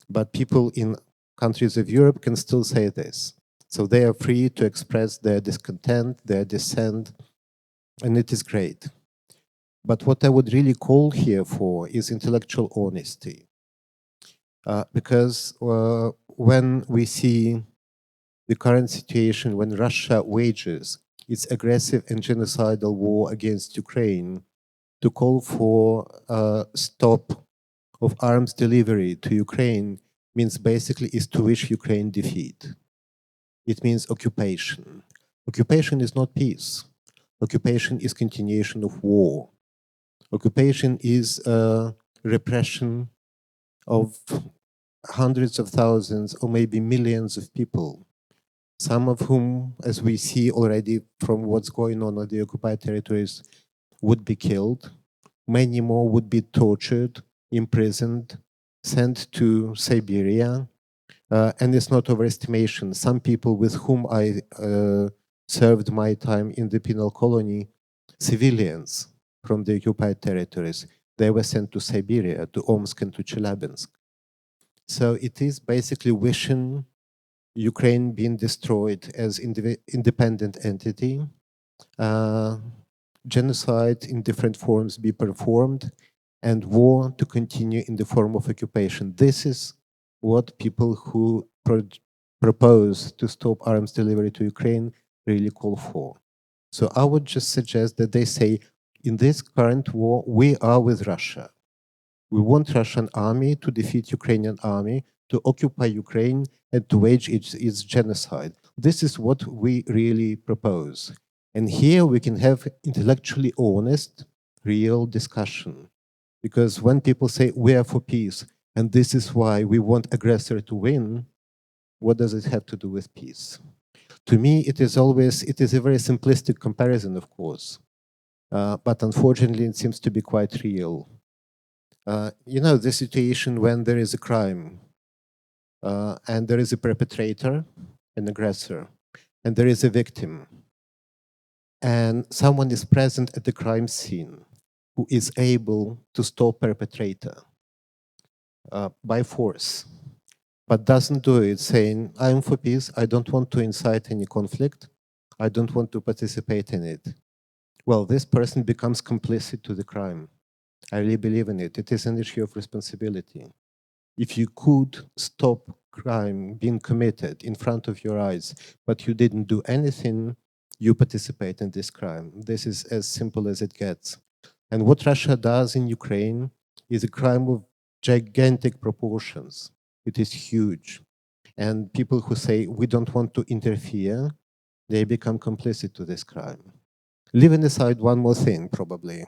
[SPEAKER 2] But people in countries of Europe can still say this. So they are free to express their discontent, their dissent, and it is great. But what I would really call here for is intellectual honesty. Because when we see the current situation, when Russia wages its aggressive and genocidal war against Ukraine, to call for a stop of arms delivery to Ukraine means basically is to wish Ukraine defeat. It means occupation. Occupation is not peace. Occupation is continuation of war. Occupation is repression of hundreds of thousands or maybe millions of people, some of whom, as we see already from what's going on the occupied territories, would be killed. Many more would be tortured, imprisoned, sent to Siberia. And it's not overestimation. Some people with whom I served my time in the penal colony, civilians from the occupied territories, they were sent to Siberia, to Omsk and to Chelyabinsk. So it is basically wishing Ukraine being destroyed as independent entity, genocide in different forms be performed, and war to continue in the form of occupation. This is what people who propose to stop arms delivery to Ukraine really call for. So I would just suggest that they say, in this current war, we are with Russia. We want Russian army to defeat Ukrainian army, to occupy Ukraine, and to wage its genocide. This is what we really propose. And here we can have intellectually honest, real discussion. Because when people say we are for peace, and this is why we want aggressor to win, what does it have to do with peace? To me, it is a very simplistic comparison, of course. But unfortunately, it seems to be quite real. You know, the situation when there is a crime and there is a perpetrator, an aggressor, and there is a victim, and someone is present at the crime scene who is able to stop perpetrator by force, but doesn't do it saying, I'm for peace, I don't want to incite any conflict, I don't want to participate in it. Well, this person becomes complicit to the crime. I really believe in it. It is an issue of responsibility. If you could stop crime being committed in front of your eyes, but you didn't do anything, you participate in this crime. This is as simple as it gets. And what Russia does in Ukraine is a crime of gigantic proportions. It is huge. And people who say, we don't want to interfere, they become complicit to this crime. Leaving aside one more thing, probably.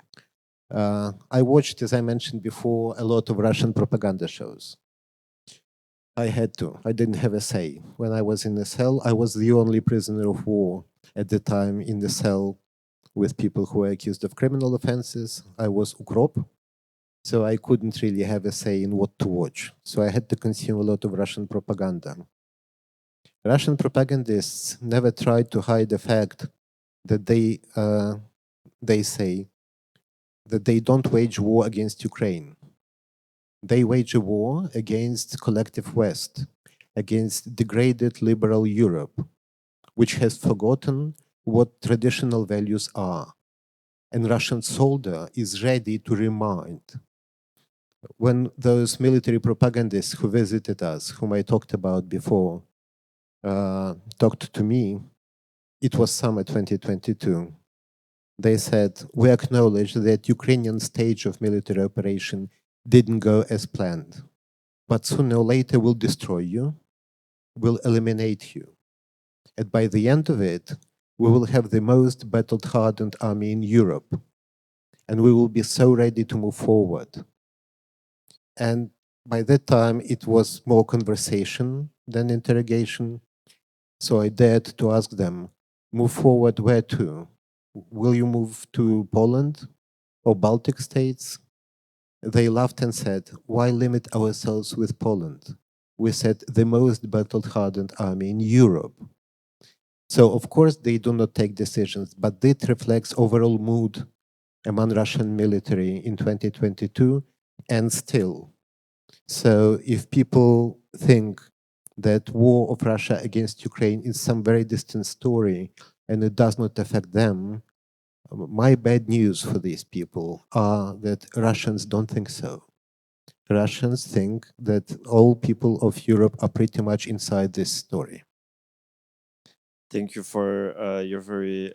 [SPEAKER 2] I watched, as I mentioned before, a lot of Russian propaganda shows. I had to. I didn't have a say. When I was in the cell, I was the only prisoner of war at the time in the cell with people who were accused of criminal offenses. I was ukrop, so I couldn't really have a say in what to watch. So I had to consume a lot of Russian propaganda. Russian propagandists never tried to hide the fact that they say that they don't wage war against Ukraine. They wage a war against collective West, against degraded liberal Europe, which has forgotten what traditional values are. And Russian soldier is ready to remind. When those military propagandists who visited us, whom I talked about before, talked to me, it was summer 2022. They said, we acknowledge that Ukrainian stage of military operation didn't go as planned, but sooner or later will destroy you, will eliminate you. And by the end of it, we will have the most battle-hardened army in Europe, and we will be so ready to move forward. And by that time, it was more conversation than interrogation. So I dared to ask them, move forward where to? Will you move to Poland or Baltic states? They laughed and said, why limit ourselves with Poland? We said the most battle-hardened army in Europe. So of course they do not take decisions, but it reflects overall mood among Russian military in 2022 and still. So if people think that war of Russia against Ukraine is some very distant story and it does not affect them, my bad news for these people are that Russians don't think so. Russians think that all people of Europe are pretty much inside this story.
[SPEAKER 1] Thank you for your very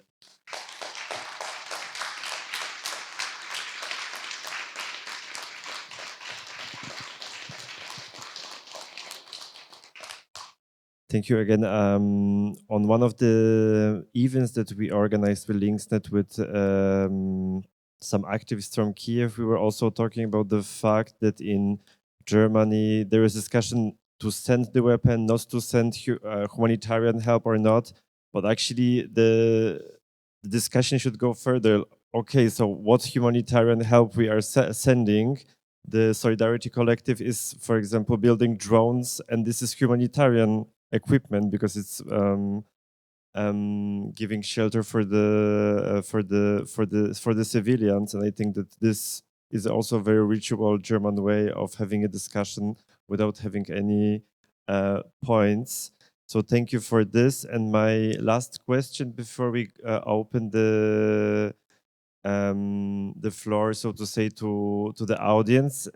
[SPEAKER 1] Thank you again. On one of the events that we organized with Linksnet with some activists from Kiev, we were also talking about the fact that in Germany there is discussion to send the weapon, not to send humanitarian help or not. But actually, the discussion should go further. Okay, so what humanitarian help we are sending? The Solidarity Collective is, for example, building drones, and this is humanitarian equipment because it's giving shelter for the civilians, and I think that this is also a very reachable German way of having a discussion without having any points. So thank you for this. And my last question before we open the floor, so to say, to the audience.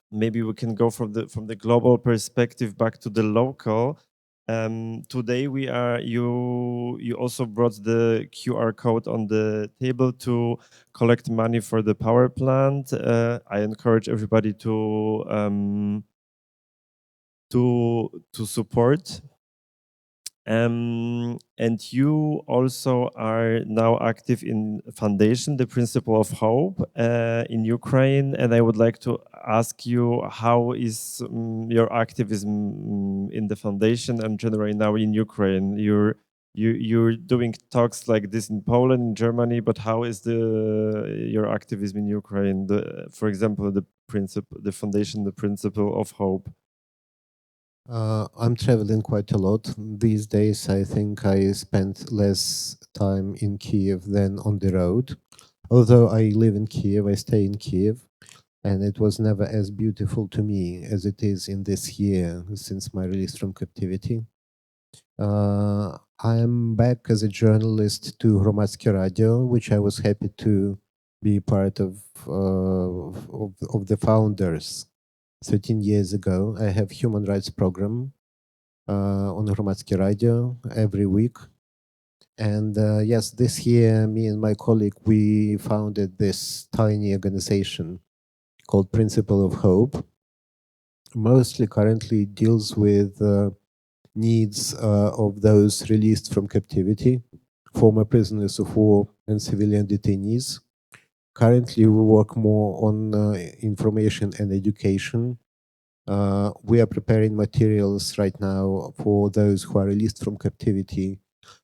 [SPEAKER 1] Maybe we can go from the global perspective back to the local. Today we are you also brought the QR code on the table to collect money for the power plant. I encourage everybody to support. And you also are now active in Foundation, the Principle of Hope in Ukraine. And I would like to ask you, how is your activism in the Foundation and generally now in Ukraine? You're doing talks like this in Poland, in Germany, but how is your activism in Ukraine? For example, the Foundation, the Principle of Hope.
[SPEAKER 2] I'm traveling quite a lot. These days, I think I spent less time in Kiev than on the road. Although I live in Kiev, I stay in Kiev, and it was never as beautiful to me as it is in this year since my release from captivity. I am back as a journalist to Hromadske Radio, which I was happy to be part of the founders 13 years ago. I have human rights program on Hromadske Radio every week. And yes, this year, me and my colleague, we founded this tiny organization called Principle of Hope. Mostly currently deals with needs of those released from captivity, former prisoners of war and civilian detainees. Currently, we work more on information and education We are preparing materials right now for those who are released from captivity.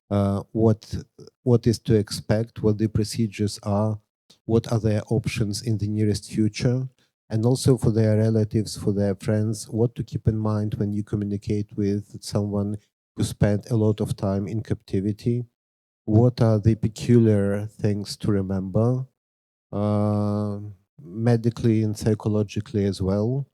[SPEAKER 2] What is to expect, what the procedures are, what are their options in the nearest future, and also for their relatives, for their friends, what to keep in mind when you communicate with someone who spent a lot of time in captivity. What are the peculiar things to remember, medically and psychologically as well?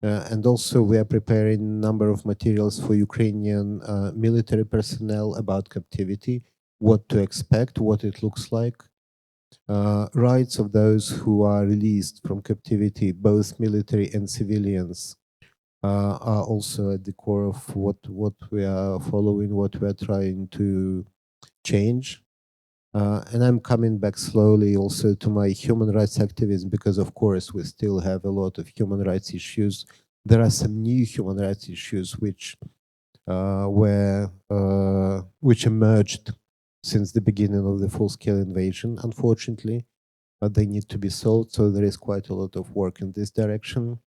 [SPEAKER 2] And also we are preparing a number of materials for Ukrainian military personnel about captivity, what to expect, what it looks like, rights of those who are released from captivity, both military and civilians, are also at the core of what we are following, what we are trying to change. And I'm coming back slowly also to my human rights activism, because of course we still have a lot of human rights issues. There are some new human rights issues which which emerged since the beginning of the full-scale invasion, unfortunately, but they need to be solved. So there is quite a lot of work in this direction.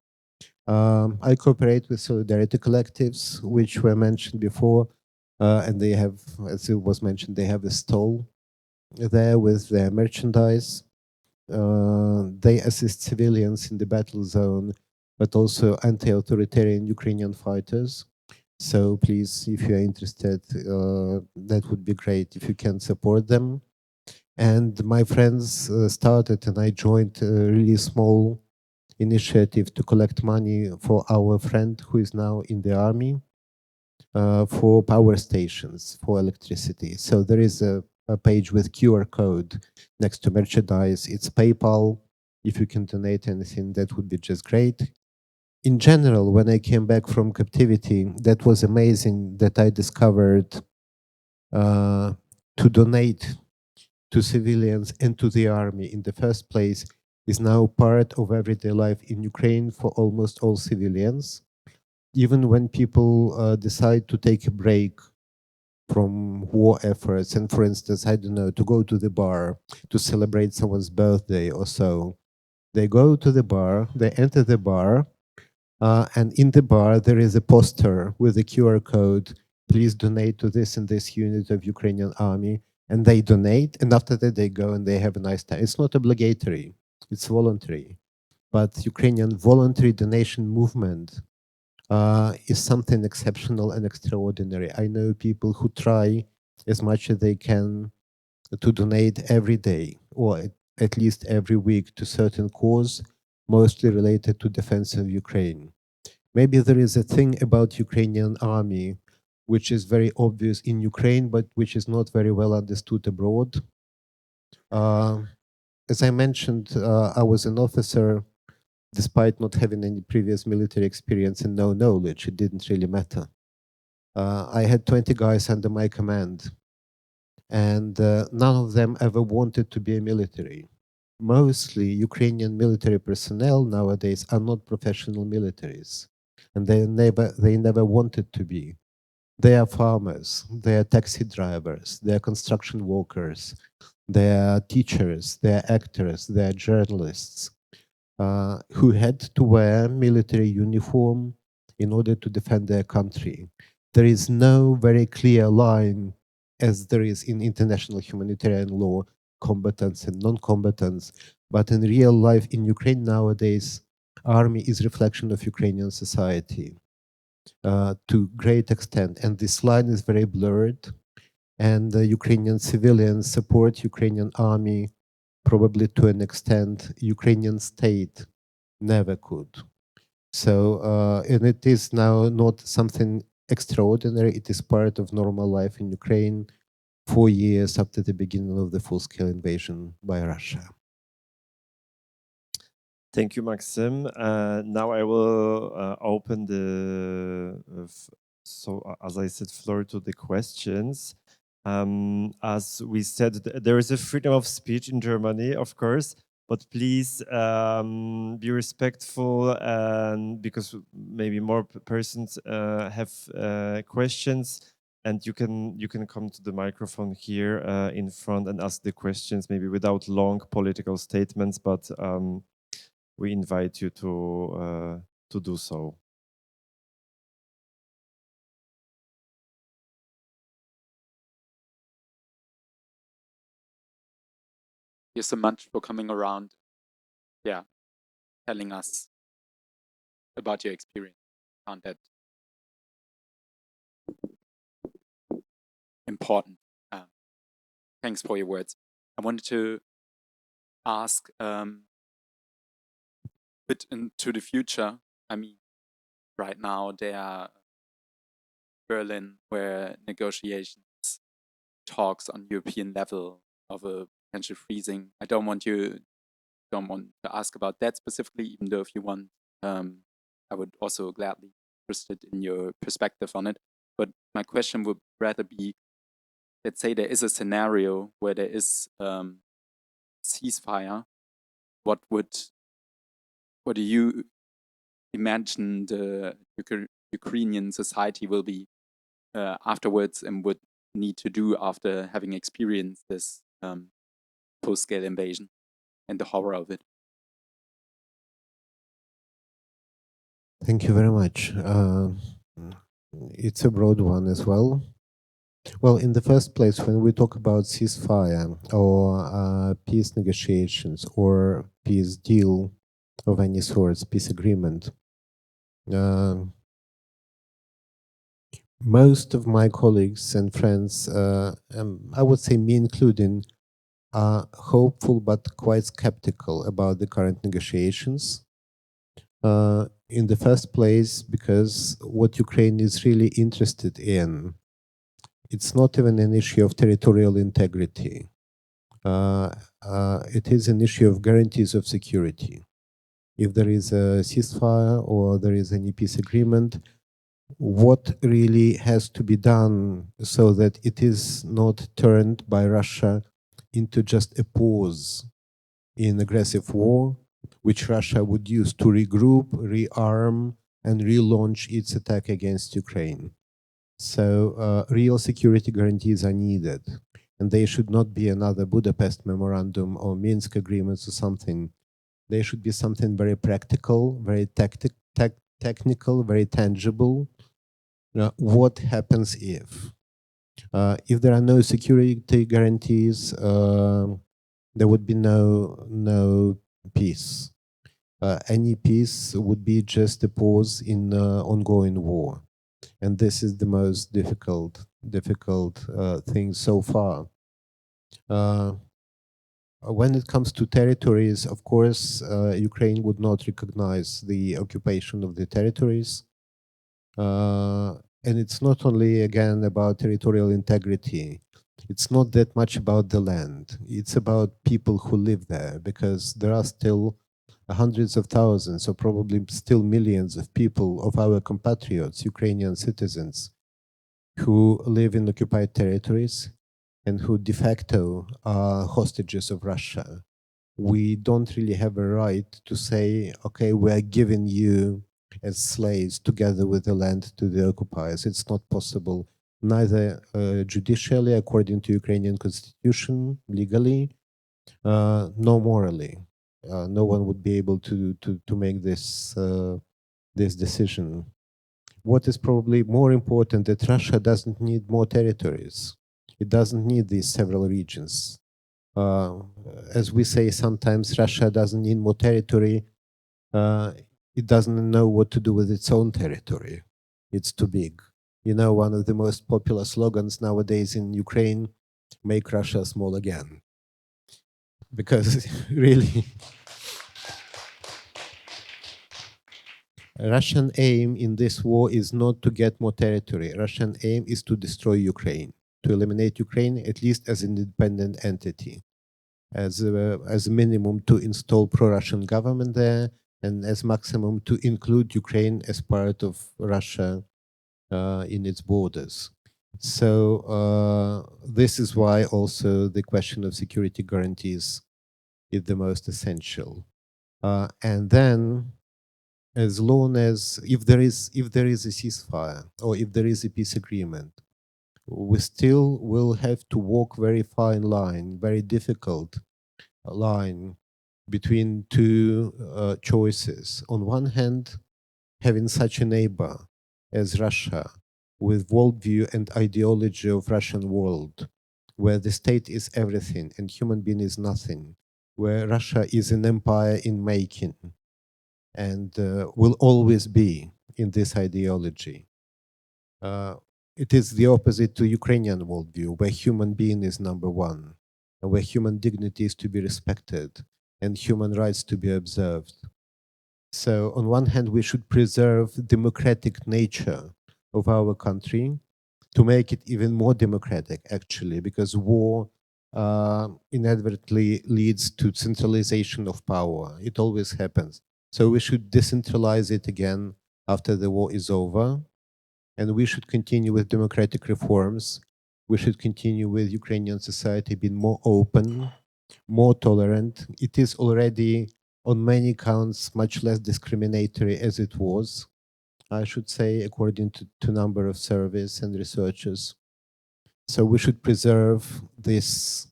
[SPEAKER 2] I cooperate with solidarity collectives, which were mentioned before, and they have, as it was mentioned, they have a stall there with their merchandise. They assist civilians in the battle zone, but also anti-authoritarian Ukrainian fighters. So please, if you are interested, that would be great if you can support them. And my friends started, and I joined a really small initiative to collect money for our friend who is now in the army, for power stations, for electricity. So there is a page with QR code next to merchandise. It's PayPal. If you can donate anything, that would be just great. In general, when I came back from captivity, that was amazing that I discovered to donate to civilians and to the army in the first place is now part of everyday life in Ukraine for almost all civilians. Even when people decide to take a break from war efforts, and for instance, I don't know, to go to the bar to celebrate someone's birthday or so, they go to the bar, they enter the bar, and in the bar there is a poster with a QR code. Please donate to this and this unit of Ukrainian army, and they donate, and after that they go and they have a nice time. It's not obligatory, it's voluntary, but Ukrainian voluntary donation movement is something exceptional and extraordinary. I know people who try as much as they can to donate every day or at least every week to certain cause, mostly related to defense of Ukraine. Maybe there is a thing about Ukrainian army which is very obvious in Ukraine, but which is not very well understood abroad. As I mentioned, I was an officer despite not having any previous military experience and no knowledge. It didn't really matter. I had 20 guys under my command, and none of them ever wanted to be a military. Mostly Ukrainian military personnel nowadays are not professional militaries, and they never wanted to be. They are farmers, they are taxi drivers, they are construction workers, they are teachers, they are actors, they are journalists, who had to wear military uniform in order to defend their country. There is no very clear line, as there is in international humanitarian law, combatants and non-combatants. But in real life in Ukraine nowadays, army is reflection of Ukrainian society to great extent. And this line is very blurred. And the Ukrainian civilians support Ukrainian army probably to an extent Ukrainian state never could. So, and it is now not something extraordinary. It is part of normal life in Ukraine 4 years after the beginning of the full-scale invasion by Russia.
[SPEAKER 1] Thank you, Maksym. Now I will open the, as I said, floor to the questions. As we said, there is a freedom of speech in Germany, of course, but please be respectful, and because maybe more persons have questions, and you can come to the microphone here in front and ask the questions, maybe without long political statements, but we invite you to to do so.
[SPEAKER 3] you so much for coming around, telling us about your experience. Found that important. Thanks for your words. I wanted to ask a bit into the future. I mean, right now there are Berlin where negotiations, talks on European level of a potential freezing. I don't want to ask about that specifically, even though if you want, I would also gladly be interested in your perspective on it. But my question would rather be, let's say there is a scenario where there is ceasefire. What do you imagine the Ukrainian society will be afterwards and would need to do after having experienced this full-scale invasion and the horror of it?
[SPEAKER 2] Thank you very much. It's a broad one as well. Well, in the first place, when we talk about ceasefire or peace negotiations or peace deal of any sorts, peace agreement, most of my colleagues and friends, I would say me including, are hopeful but quite skeptical about the current negotiations. In the first place, because what Ukraine is really interested in, it's not even an issue of territorial integrity. It is an issue of guarantees of security. If there is a ceasefire or there is any peace agreement, what really has to be done so that it is not turned by Russia into just a pause in aggressive war, which Russia would use to regroup, rearm, and relaunch its attack against Ukraine. So real security guarantees are needed, and they should not be another Budapest Memorandum or Minsk agreements or something. They should be something very practical, very technical, very tangible. What happens if? If there are no security guarantees, there would be no peace. Any peace would be just a pause in ongoing war, and this is the most difficult thing so far. When it comes to territories, of course, Ukraine would not recognize the occupation of the territories. And it's not only, again, about territorial integrity. It's not that much about the land. It's about people who live there, because there are still hundreds of thousands, or probably still millions of people, of our compatriots, Ukrainian citizens, who live in occupied territories and who de facto are hostages of Russia. We don't really have a right to say, okay, we're giving you as slaves together with the land to the occupiers. It's not possible, neither judicially, according to Ukrainian constitution, legally, nor morally. No one would be able to make this decision. What is probably more important, that Russia doesn't need more territories. It doesn't need these several regions. As we say sometimes, Russia doesn't need more territory. It doesn't know what to do with its own territory. It's too big. You know, one of the most popular slogans nowadays in Ukraine, make Russia small again. Because really, Russian aim in this war is not to get more territory. Russian aim is to destroy Ukraine, to eliminate Ukraine at least as an independent entity, as a minimum to install pro-Russian government there, and as maximum to include Ukraine as part of Russia in its borders. So this is why also the question of security guarantees is the most essential. And then, as long as if there is a ceasefire or if there is a peace agreement, we still will have to walk very fine line, very difficult line between two choices. On one hand, having such a neighbor as Russia, with worldview and ideology of Russian world, where the state is everything and human being is nothing, where Russia is an empire in making and will always be in this ideology. It is the opposite to Ukrainian worldview, where human being is number one, and where human dignity is to be respected and human rights to be observed. So on one hand, we should preserve the democratic nature of our country to make it even more democratic, actually, because war inadvertently leads to centralization of power. It always happens. So we should decentralize it again after the war is over. And we should continue with democratic reforms. We should continue with Ukrainian society being more open, more tolerant. It is already, on many counts, much less discriminatory as it was, I should say, according to number of surveys and researchers. So we should preserve this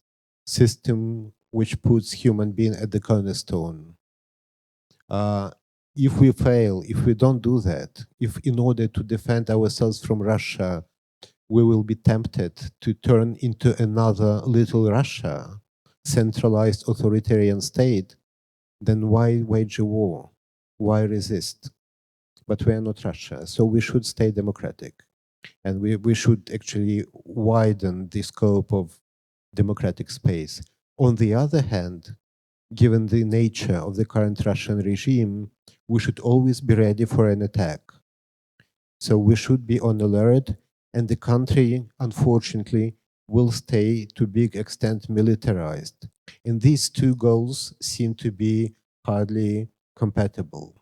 [SPEAKER 2] system which puts human being at the cornerstone. If we fail, if we don't do that, if in order to defend ourselves from Russia, we will be tempted to turn into another little Russia, centralized authoritarian state, then why wage a war? Why resist? But we are not Russia, so we should stay democratic. And we should actually widen the scope of democratic space. On the other hand, given the nature of the current Russian regime, we should always be ready for an attack. So we should be on alert, and the country, unfortunately, will stay to a big extent militarized. And these two goals seem to be hardly compatible.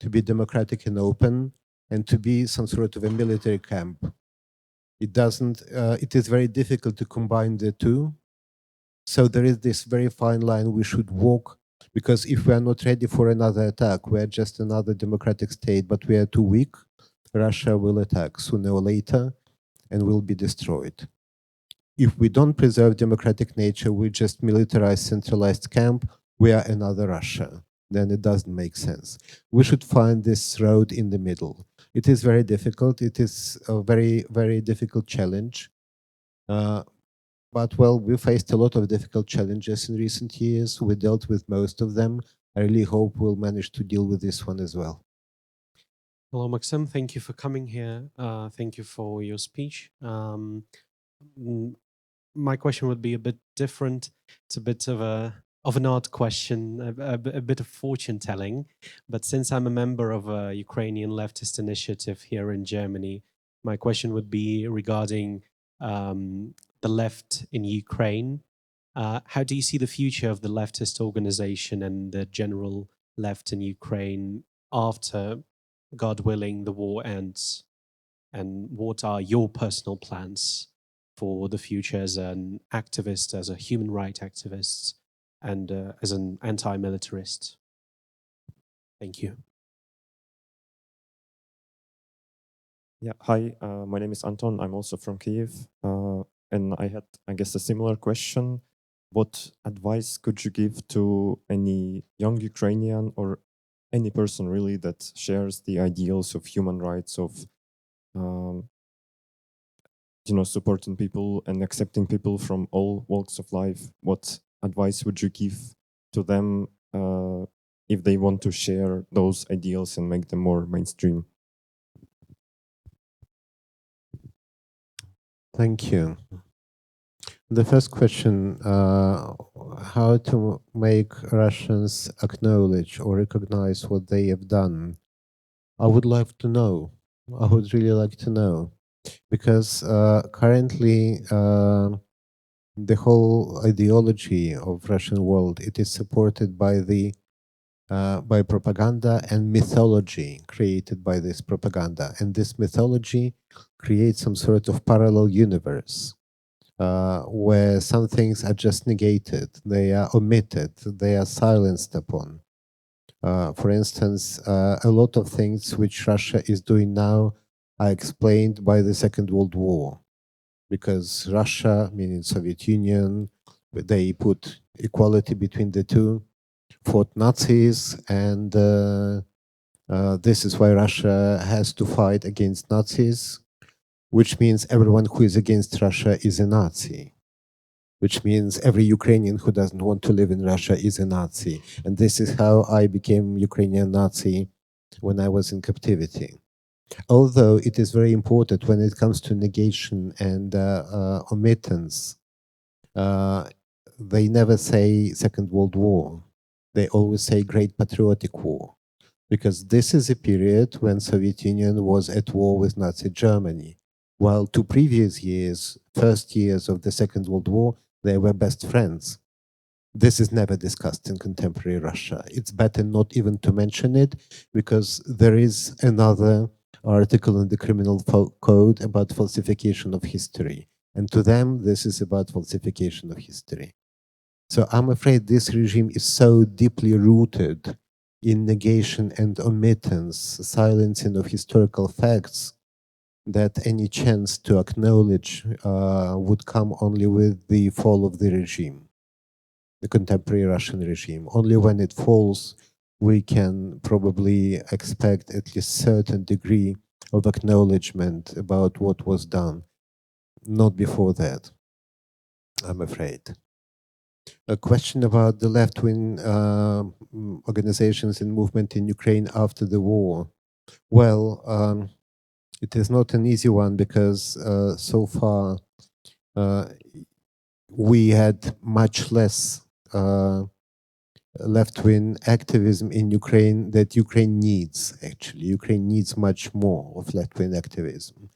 [SPEAKER 2] To be democratic and open, and to be some sort of a military camp. It is very difficult to combine the two. So there is this very fine line we should walk, because if we are not ready for another attack, we are just another democratic state, but we are too weak, Russia will attack sooner or later and will be destroyed. If we don't preserve democratic nature, we just militarized, centralized camp, we are another Russia. Then it doesn't make sense. We should find this road in the middle. It is very difficult. It is a very, very difficult challenge. But well, we faced a lot of difficult challenges in recent years. We dealt with most of them. I really hope we'll manage to deal with this one as well.
[SPEAKER 4] Hello, Maksym. Thank you for coming here. Thank you for your speech. My question would be a bit different. It's a bit of an odd question, a bit of fortune telling. But since I'm a member of a Ukrainian leftist initiative here in Germany, my question would be regarding the left in Ukraine. How do you see the future of the leftist organization and the general left in Ukraine after, God willing, the war ends? And what are your personal plans for the future as an activist, as a human rights activist, and as an anti-militarist? Thank you.
[SPEAKER 5] Yeah, hi, my name is Anton. I'm also from Kiev. And I had, I guess, a similar question. What advice could you give to any young Ukrainian or any person really that shares the ideals of human rights, of supporting people and accepting people from all walks of life? What advice would you give to them if they want to share those ideals and make them more mainstream?
[SPEAKER 2] Thank you. The first question, how to make Russians acknowledge or recognize what they have done. I would like to know. I would really like to know. Because currently the whole ideology of Russian world, it is supported by by propaganda and mythology created by this propaganda. And this mythology creates some sort of parallel universe where some things are just negated, they are omitted, they are silenced upon. For instance, a lot of things which Russia is doing now are explained by the Second World War, because Russia, meaning Soviet Union, they put equality between the two, fought Nazis, and This is why Russia has to fight against Nazis, which means everyone who is against Russia is a Nazi, which means every Ukrainian who doesn't want to live in Russia is a Nazi. And this is how I became Ukrainian Nazi when I was in captivity. Although it is very important when it comes to negation and omittance, they never say Second World War. They always say Great Patriotic War, because this is a period when Soviet Union was at war with Nazi Germany, while 2 previous years, first years of the Second World War, they were best friends. This is never discussed in contemporary Russia. It's better not even to mention it, because there is another article in the criminal code about falsification of history. And to them, this is about falsification of history. So I'm afraid this regime is so deeply rooted in negation and omittance, silencing of historical facts, that any chance to acknowledge would come only with the fall of the regime, the contemporary Russian regime. Only when it falls, we can probably expect at least certain degree of acknowledgement about what was done. Not before that, I'm afraid. A question about the left-wing organizations and movement in Ukraine after the war. Well, it is not an easy one, because so far we had much less left-wing activism in Ukraine that Ukraine needs, actually. Ukraine needs much more of left-wing activism.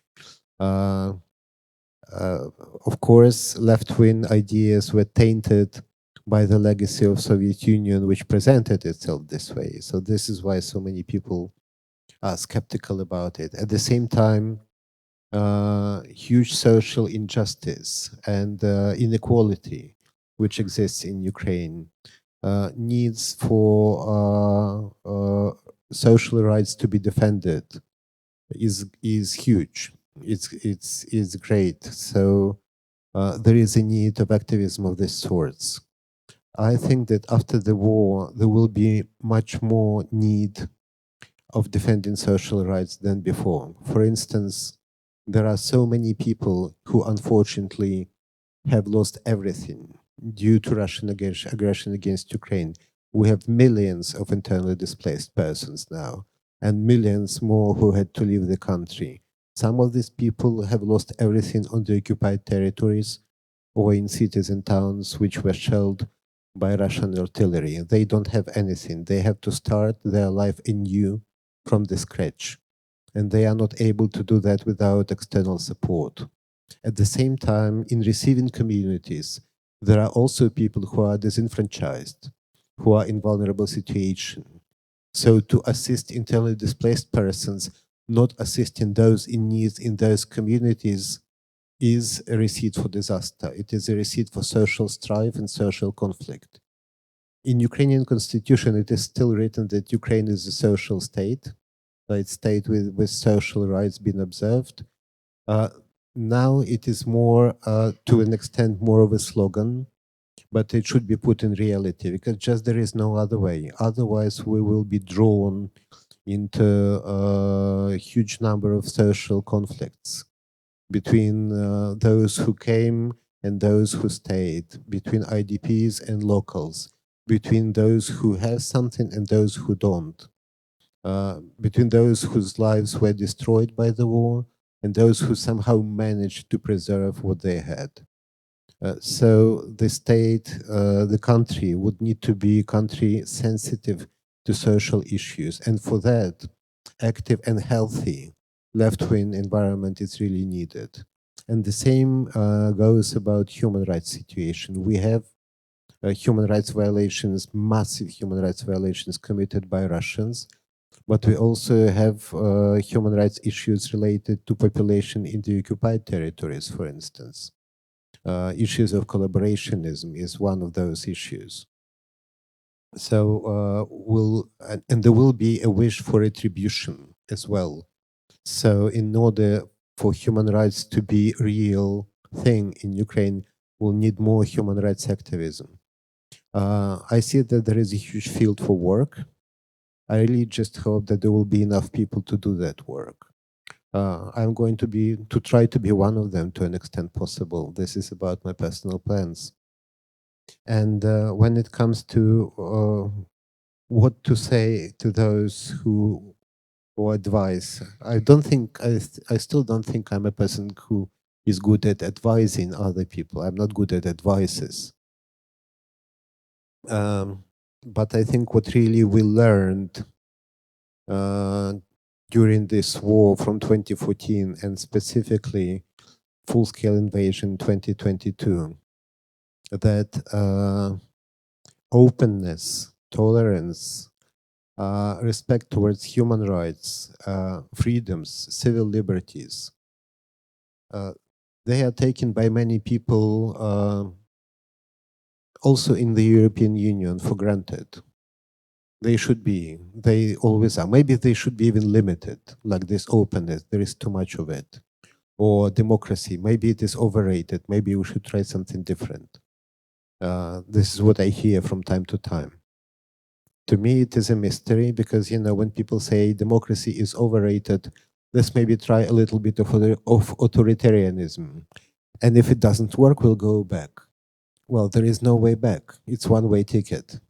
[SPEAKER 2] Of course, left-wing ideas were tainted by the legacy of Soviet Union, which presented itself this way. So this is why so many people are skeptical about it. At the same time, huge social injustice and inequality which exists in Ukraine, needs for social rights to be defended is huge. It's great. So there is a need of activism of this sorts. I think that after the war, there will be much more need of defending social rights than before. For instance, there are so many people who unfortunately have lost everything due to Russian aggression against Ukraine. We have millions of internally displaced persons now, and millions more who had to leave the country. Some of these people have lost everything on the occupied territories or in cities and towns which were shelled by Russian artillery. They don't have anything. They have to start their life anew from the scratch. And they are not able to do that without external support. At the same time, in receiving communities, there are also people who are disenfranchised, who are in vulnerable situation. So to assist internally displaced persons, not assisting those in need in those communities, is a receipt for disaster. It is a receipt for social strife and social conflict. In Ukrainian constitution, it is still written that Ukraine is a social state, a state with social rights being observed. Now it is more, to an extent, more of a slogan, but it should be put in reality, because just there is no other way. Otherwise, we will be drawn into a huge number of social conflicts between those who came and those who stayed, between IDPs and locals, between those who have something and those who don't, between those whose lives were destroyed by the war and those who somehow managed to preserve what they had. So the state, the country would need to be a country sensitive to social issues. And for that, active and healthy left-wing environment is really needed. And the same goes about human rights situation. We have human rights violations, massive human rights violations committed by Russians, but we also have human rights issues related to population in the occupied territories, for instance. Issues of collaborationism is one of those issues. So and there will be a wish for retribution as well. So in order for human rights to be a real thing in Ukraine, we'll need more human rights activism. I see that there is a huge field for work. I really just hope that there will be enough people to do that work. I'm going to try to be one of them to an extent possible. This is about my personal plans. And when it comes to what to say to those who advise, I still don't think I'm a person who is good at advising other people. I'm not good at advices. But I think what really we learned during this war from 2014 and specifically full-scale invasion 2022, that openness, tolerance, respect towards human rights, freedoms, civil liberties, they are taken by many people also in the European Union for granted. They should be, they always are. Maybe they should be even limited, like this openness, there is too much of it. Or democracy, maybe it is overrated, maybe we should try something different. This is what I hear from time to time. To me, it is a mystery because, you know, when people say democracy is overrated, let's maybe try a little bit of authoritarianism. And if it doesn't work, we'll go back. Well, there is no way back. It's one-way ticket.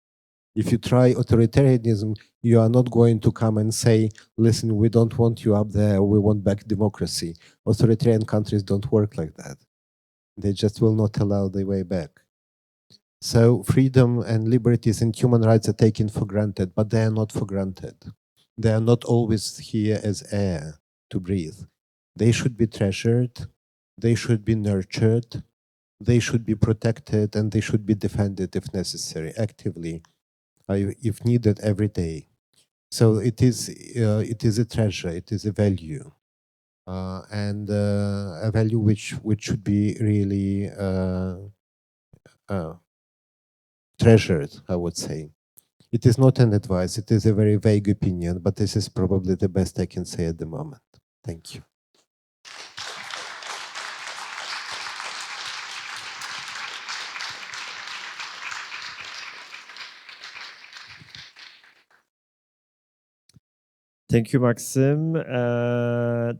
[SPEAKER 2] If you try authoritarianism, you are not going to come and say, listen, we don't want you up there, we want back democracy. Authoritarian countries don't work like that. They just will not allow the way back. So freedom and liberties and human rights are taken for granted, but they are not for granted. They are not always here as air to breathe. They should be treasured, they should be nurtured, they should be protected, and they should be defended if necessary, actively, if needed, every day. So it is a treasure, it is a value, and a value which should be really treasured, I would say. It is not an advice, it is a very vague opinion, but this is probably the best I can say at the moment. Thank you.
[SPEAKER 1] Thank you, Maksym.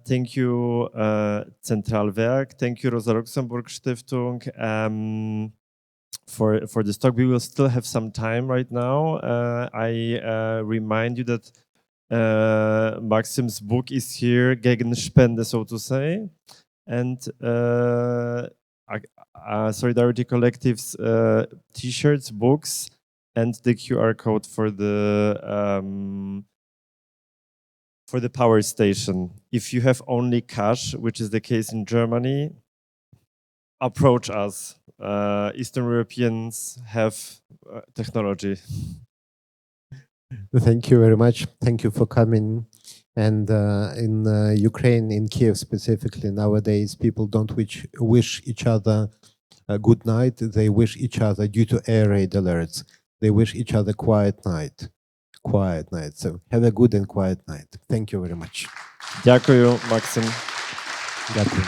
[SPEAKER 1] Thank you, Zentralwerk. Thank you, Rosa Luxemburg Stiftung, for this talk. We will still have some time right now. I remind you that Maksym's book is here, gegen Spende, so to say, and Solidarity Collective's T-shirts, books, and the QR code for the power station. If you have only cash, which is the case in Germany, approach us. Eastern Europeans have technology.
[SPEAKER 2] Thank you very much. Thank you for coming. And in Ukraine, in Kiev specifically, nowadays people don't wish each other a good night. They wish each other, due to air raid alerts, they wish each other quiet night. Quiet night. So have a good and quiet night. Thank you very much.
[SPEAKER 1] Дякую, Maksym.
[SPEAKER 2] Дякую.